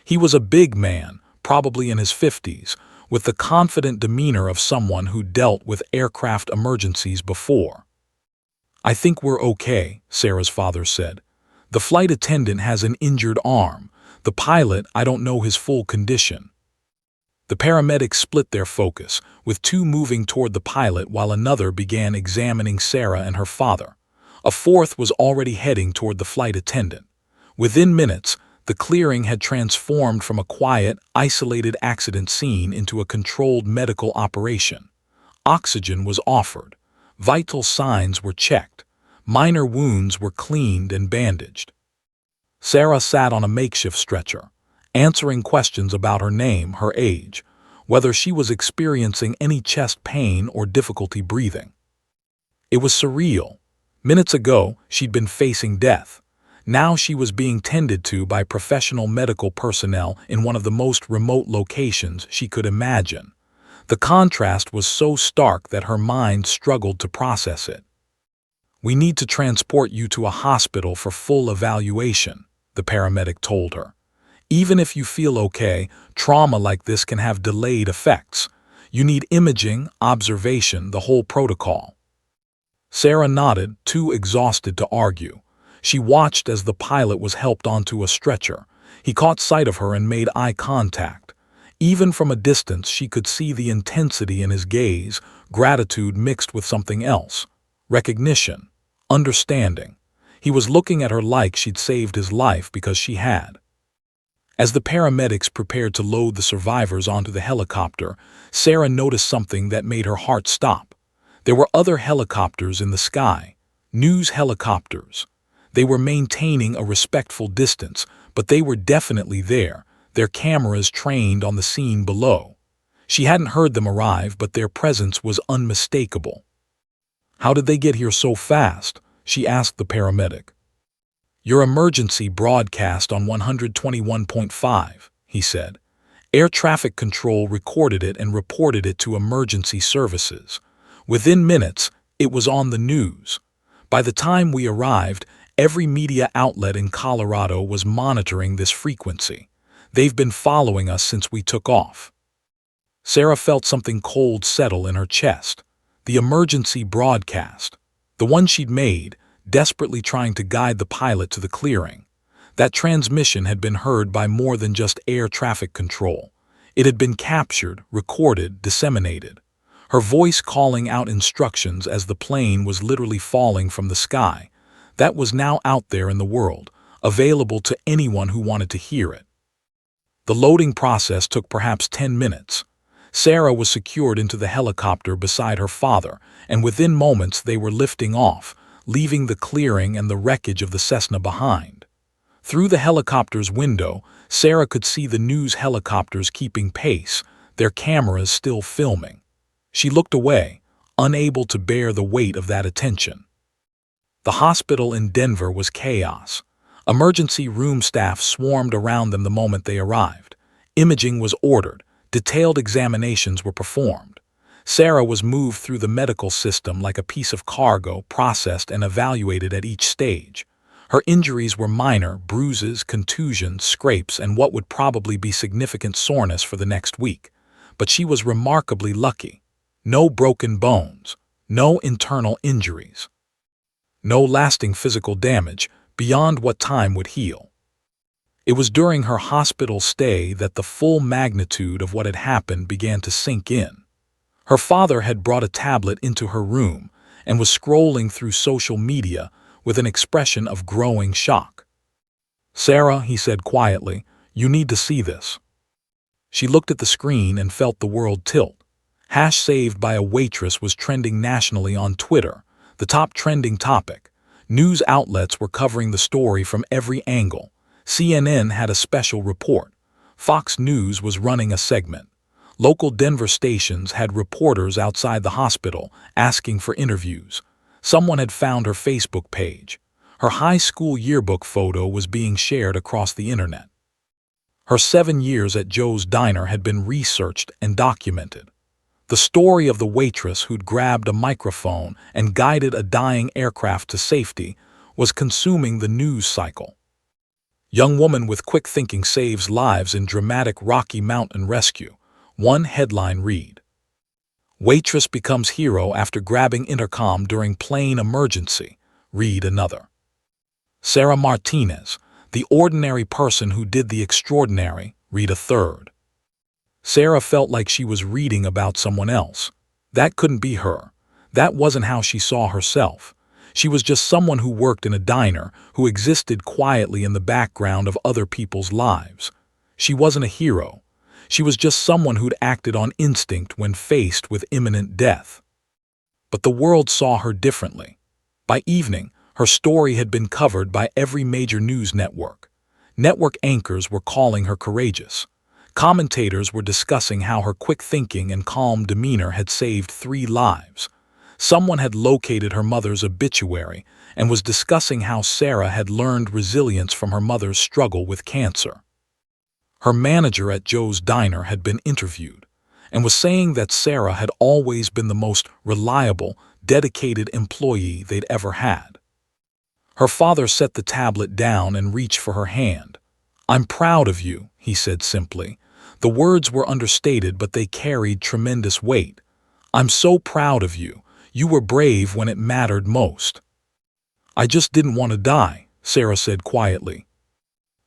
Speaker 1: He was a big man, probably in his 50s, with the confident demeanor of someone who dealt with aircraft emergencies before. "I think we're okay," Sarah's father said. "The flight attendant has an injured arm. The pilot, I don't know his full condition." The paramedics split their focus, with 2 moving toward the pilot while another began examining Sarah and her father. A 4th was already heading toward the flight attendant. Within minutes, the clearing had transformed from a quiet, isolated accident scene into a controlled medical operation. Oxygen was offered. Vital signs were checked. Minor wounds were cleaned and bandaged. Sarah sat on a makeshift stretcher, answering questions about her name, her age, whether she was experiencing any chest pain or difficulty breathing. It was surreal. Minutes ago, she'd been facing death. Now she was being tended to by professional medical personnel in one of the most remote locations she could imagine. The contrast was so stark that her mind struggled to process it. "We need to transport you to a hospital for full evaluation," the paramedic told her. "Even if you feel okay, trauma like this can have delayed effects. You need imaging, observation, the whole protocol." Sarah nodded, too exhausted to argue. She watched as the pilot was helped onto a stretcher. He caught sight of her and made eye contact. Even from a distance, she could see the intensity in his gaze, gratitude mixed with something else. Recognition. Understanding. He was looking at her like she'd saved his life because she had. As the paramedics prepared to load the survivors onto the helicopter, Sarah noticed something that made her heart stop. There were other helicopters in the sky. News helicopters. They were maintaining a respectful distance, but they were definitely there, their cameras trained on the scene below. She hadn't heard them arrive, but their presence was unmistakable. "How did they get here so fast?" she asked the paramedic. "Your emergency broadcast on 121.5, he said. Air traffic control recorded it and reported it to emergency services. Within minutes, it was on the news. By the time we arrived, every media outlet in Colorado was monitoring this frequency. They've been following us since we took off." Sarah felt something cold settle in her chest. The emergency broadcast, the one she'd made, desperately trying to guide the pilot to the clearing. That transmission had been heard by more than just air traffic control. It had been captured, recorded, disseminated. Her voice calling out instructions as the plane was literally falling from the sky. That was now out there in the world, available to anyone who wanted to hear it. The loading process took perhaps 10 minutes. Sarah was secured into the helicopter beside her father, and within moments they were lifting off, leaving the clearing and the wreckage of the Cessna behind. Through the helicopter's window, Sarah could see the news helicopters keeping pace, their cameras still filming. She looked away, unable to bear the weight of that attention. The hospital in Denver was chaos. Emergency room staff swarmed around them the moment they arrived. Imaging was ordered. Detailed examinations were performed. Sarah was moved through the medical system like a piece of cargo, processed and evaluated at each stage. Her injuries were minor: bruises, contusions, scrapes, and what would probably be significant soreness for the next week. But she was remarkably lucky. No broken bones, no internal injuries, no lasting physical damage beyond what time would heal. It was during her hospital stay that the full magnitude of what had happened began to sink in. Her father had brought a tablet into her room and was scrolling through social media with an expression of growing shock. "Sarah," he said quietly, "you need to see this." She looked at the screen and felt the world tilt. "Saved by a waitress" was trending nationally on Twitter, the top trending topic. News outlets were covering the story from every angle. CNN had a special report. Fox News was running a segment. Local Denver stations had reporters outside the hospital asking for interviews. Someone had found her Facebook page. Her high school yearbook photo was being shared across the internet. Her 7 years at Joe's Diner had been researched and documented. The story of the waitress who'd grabbed a microphone and guided a dying aircraft to safety was consuming the news cycle. "Young woman with quick thinking saves lives in dramatic Rocky Mountain rescue," one headline read. "Waitress becomes hero after grabbing intercom during plane emergency," read another. "Sarah Martinez, the ordinary person who did the extraordinary," read a third. Sarah felt like she was reading about someone else. That couldn't be her. That wasn't how she saw herself. She was just someone who worked in a diner, who existed quietly in the background of other people's lives. She wasn't a hero. She was just someone who'd acted on instinct when faced with imminent death. But the world saw her differently. By evening, her story had been covered by every major news network. Network anchors were calling her courageous. Commentators were discussing how her quick thinking and calm demeanor had saved 3 lives. Someone had located her mother's obituary and was discussing how Sarah had learned resilience from her mother's struggle with cancer. Her manager at Joe's Diner had been interviewed and was saying that Sarah had always been the most reliable, dedicated employee they'd ever had. Her father set the tablet down and reached for her hand. "I'm proud of you," he said simply. The words were understated, but they carried tremendous weight. "I'm so proud of you. You were brave when it mattered most." "I just didn't want to die," Sarah said quietly.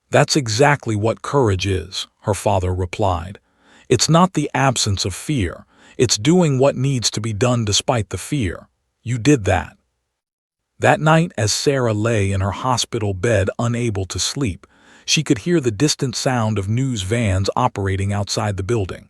Speaker 1: "That's exactly what courage is," her father replied. "It's not the absence of fear. It's doing what needs to be done despite the fear. You did that." That night, as Sarah lay in her hospital bed unable to sleep, she could hear the distant sound of news vans operating outside the building.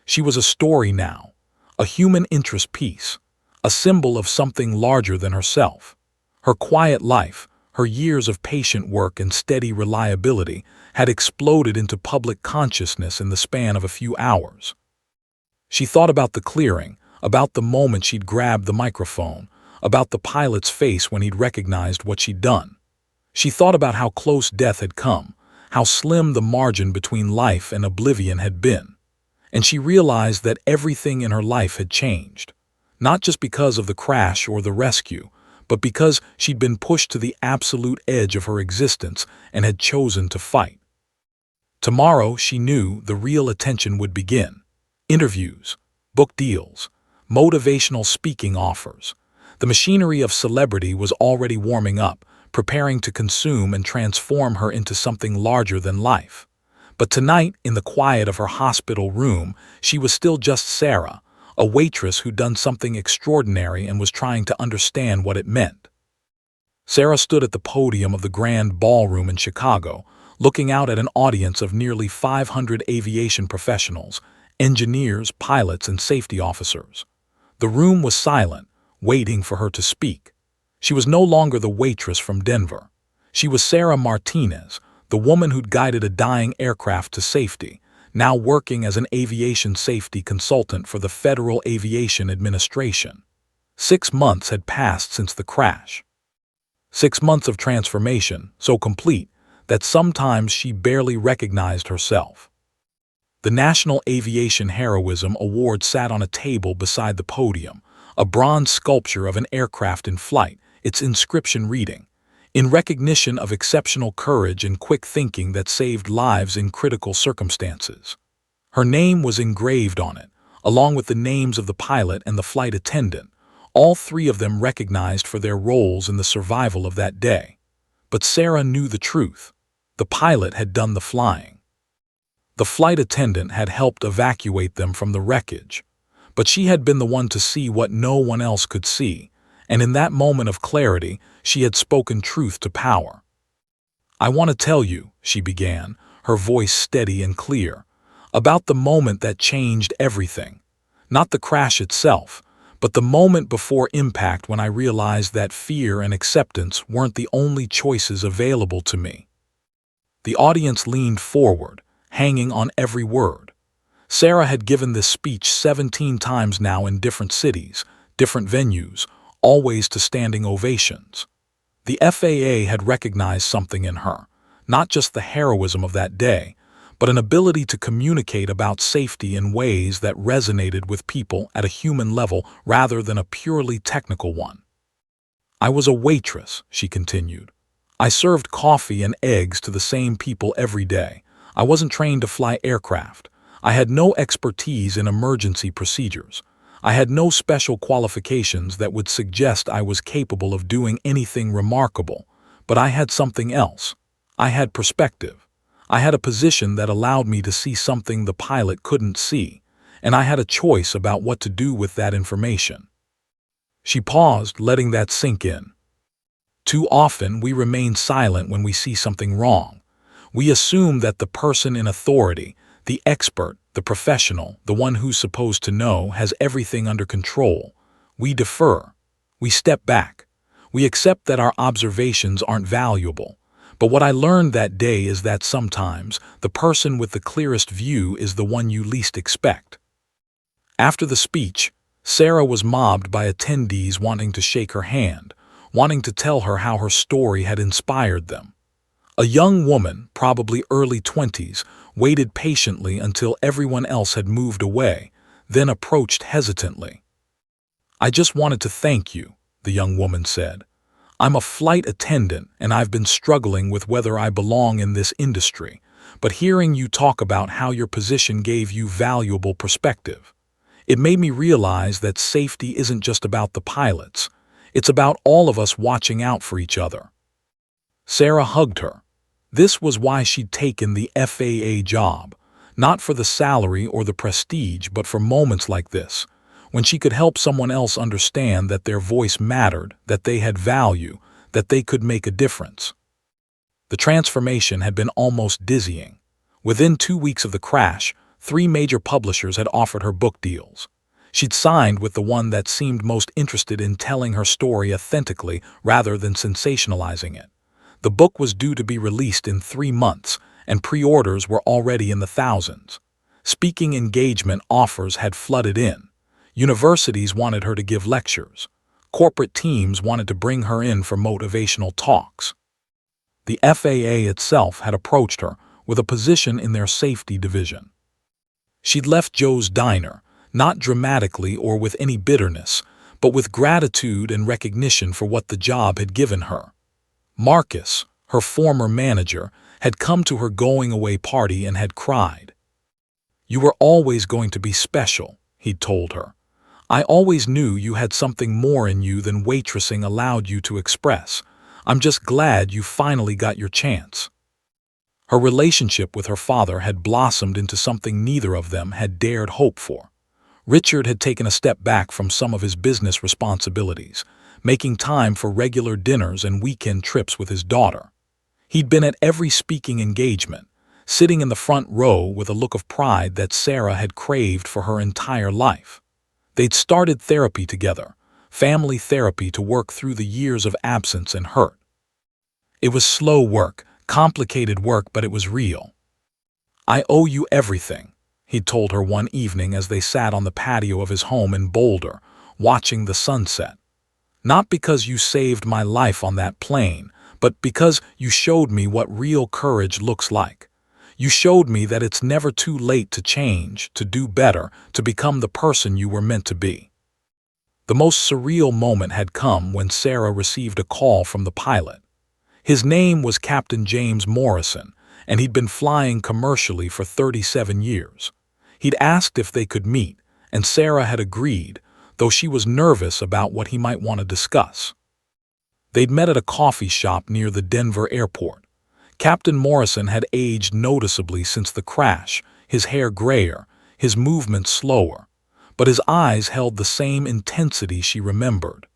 Speaker 1: She was a story now, a human interest piece, a symbol of something larger than herself. Her quiet life, Her years of patient work and steady reliability had exploded into public consciousness in the span of a few hours. She thought about the clearing, about the moment she'd grabbed the microphone, about the pilot's face when he'd recognized what she'd done. She thought about how close death had come, how slim the margin between life and oblivion had been. And she realized that everything in her life had changed, not just because of the crash or the rescue, but because she'd been pushed to the absolute edge of her existence and had chosen to fight. Tomorrow, she knew, the real attention would begin. Interviews, book deals, motivational speaking offers. The machinery of celebrity was already warming up, preparing to consume and transform her into something larger than life. But tonight, in the quiet of her hospital room, she was still just Sarah, a waitress who'd done something extraordinary and was trying to understand what it meant. Sarah stood at the podium of the Grand Ballroom in Chicago, looking out at an audience of nearly 500 aviation professionals, engineers, pilots, and safety officers. The room was silent, waiting for her to speak. She was no longer the waitress from Denver. She was Sarah Martinez, the woman who'd guided a dying aircraft to safety, now working as an aviation safety consultant for the Federal Aviation Administration. 6 months had passed since the crash. 6 months of transformation, so complete that sometimes she barely recognized herself. The National Aviation Heroism Award sat on a table beside the podium, a bronze sculpture of an aircraft in flight, its inscription reading, "In recognition of exceptional courage and quick thinking that saved lives in critical circumstances." Her name was engraved on it, along with the names of the pilot and the flight attendant, all three of them recognized for their roles in the survival of that day. But Sarah knew the truth. The pilot had done the flying. The flight attendant had helped evacuate them from the wreckage. But she had been the one to see what no one else could see, and in that moment of clarity, she had spoken truth to power. "I want to tell you," she began, her voice steady and clear, "about the moment that changed everything. Not the crash itself, but the moment before impact when I realized that fear and acceptance weren't the only choices available to me." The audience leaned forward, hanging on every word. Sarah had given this speech 17 times now in different cities, different venues, always to standing ovations. The FAA had recognized something in her, not just the heroism of that day, but an ability to communicate about safety in ways that resonated with people at a human level rather than a purely technical one. "I was a waitress," she continued. "I served coffee and eggs to the same people every day. I wasn't trained to fly aircraft. I had no expertise in emergency procedures. I had no special qualifications that would suggest I was capable of doing anything remarkable, but I had something else. I had perspective. I had a position that allowed me to see something the pilot couldn't see, and I had a choice about what to do with that information." She paused, letting that sink in. Too often, we remain silent when we see something wrong. We assume that the person in authority, the expert, the professional, the one who's supposed to know, has everything under control. We defer. We step back. We accept that our observations aren't valuable. But what I learned that day is that sometimes the person with the clearest view is the one you least expect. After the speech, Sarah was mobbed by attendees wanting to shake her hand, wanting to tell her how her story had inspired them. A young woman, probably early 20s, waited patiently until everyone else had moved away, then approached hesitantly. "I just wanted to thank you," the young woman said. "I'm a flight attendant and I've been struggling with whether I belong in this industry, but hearing you talk about how your position gave you valuable perspective, it made me realize that safety isn't just about the pilots. It's about all of us watching out for each other." Sarah hugged her. This was why she'd taken the FAA job, not for the salary or the prestige, but for moments like this, when she could help someone else understand that their voice mattered, that they had value, that they could make a difference. The transformation had been almost dizzying. Within 2 weeks of the crash, 3 major publishers had offered her book deals. She'd signed with the one that seemed most interested in telling her story authentically rather than sensationalizing it. The book was due to be released in 3 months, and pre-orders were already in the thousands. Speaking engagement offers had flooded in. Universities wanted her to give lectures. Corporate teams wanted to bring her in for motivational talks. The FAA itself had approached her with a position in their safety division. She'd left Joe's Diner, not dramatically or with any bitterness, but with gratitude and recognition for what the job had given her. Marcus, her former manager, had come to her going-away party and had cried. "You were always going to be special," he'd told her. "I always knew you had something more in you than waitressing allowed you to express. I'm just glad you finally got your chance." Her relationship with her father had blossomed into something neither of them had dared hope for. Richard had taken a step back from some of his business responsibilities, making time for regular dinners and weekend trips with his daughter. He'd been at every speaking engagement, sitting in the front row with a look of pride that Sarah had craved for her entire life. They'd started therapy together, family therapy to work through the years of absence and hurt. It was slow work, complicated work, but it was real. "I owe you everything," he'd told her one evening as they sat on the patio of his home in Boulder, watching the sunset. "Not because you saved my life on that plane, but because you showed me what real courage looks like. You showed me that it's never too late to change, to do better, to become the person you were meant to be." The most surreal moment had come when Sarah received a call from the pilot. His name was Captain James Morrison, and he'd been flying commercially for 37 years. He'd asked if they could meet, and Sarah had agreed, though she was nervous about what he might want to discuss. They'd met at a coffee shop near the Denver airport. Captain Morrison had aged noticeably since the crash, his hair grayer, his movements slower, but his eyes held the same intensity she remembered.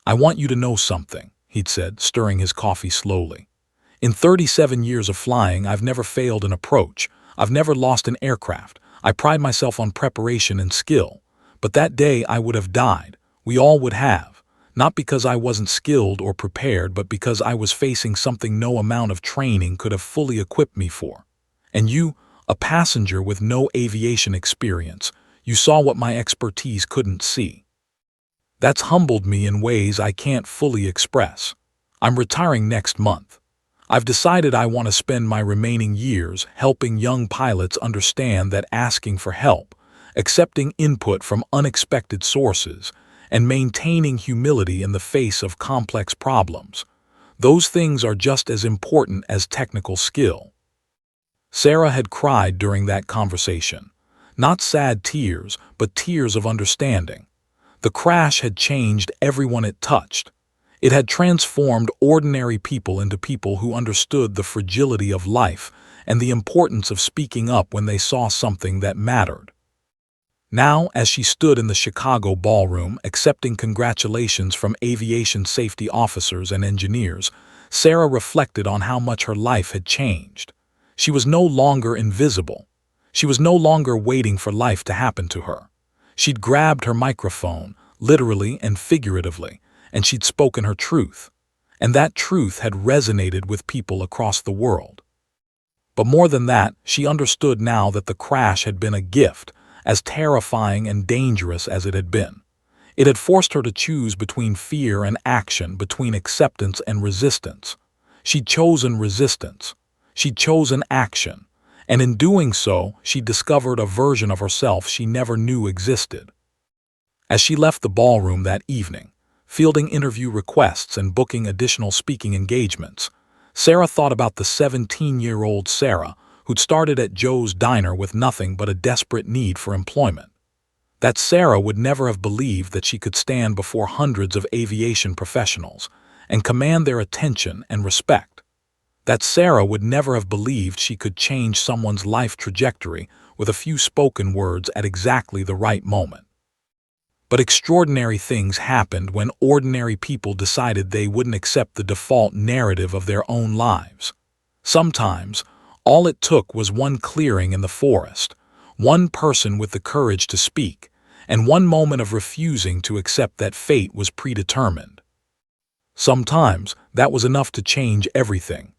Speaker 1: "I want you to know something," he'd said, stirring his coffee slowly. "In 37 years of flying, I've never failed an approach. I've never lost an aircraft. I pride myself on preparation and skill. But that day I would have died. We all would have. Not because I wasn't skilled or prepared, but because I was facing something no amount of training could have fully equipped me for. And you, a passenger with no aviation experience, you saw what my expertise couldn't see. That's humbled me in ways I can't fully express. I'm retiring next month. I've decided I want to spend my remaining years helping young pilots understand that asking for help, accepting input from unexpected sources, and maintaining humility in the face of complex problems, those things are just as important as technical skill." Sarah had cried during that conversation. Not sad tears, but tears of understanding. The crash had changed everyone it touched. It had transformed ordinary people into people who understood the fragility of life and the importance of speaking up when they saw something that mattered. Now, as she stood in the Chicago ballroom accepting congratulations from aviation safety officers and engineers, Sarah reflected on how much her life had changed. She was no longer invisible. She was no longer waiting for life to happen to her. She'd grabbed her microphone, literally and figuratively, and she'd spoken her truth. And that truth had resonated with people across the world. But more than that, she understood now that the crash had been a gift, as terrifying and dangerous as it had been. It had forced her to choose between fear and action, between acceptance and resistance. She'd chosen resistance. She'd chosen action. And in doing so, she discovered a version of herself she never knew existed. As she left the ballroom that evening, fielding interview requests and booking additional speaking engagements, Sarah thought about the 17-year-old Sarah who'd started at Joe's Diner with nothing but a desperate need for employment. That Sarah would never have believed that she could stand before hundreds of aviation professionals and command their attention and respect. That Sarah would never have believed she could change someone's life trajectory with a few spoken words at exactly the right moment. But extraordinary things happened when ordinary people decided they wouldn't accept the default narrative of their own lives. Sometimes, all it took was one clearing in the forest, one person with the courage to speak, and one moment of refusing to accept that fate was predetermined. Sometimes that was enough to change everything.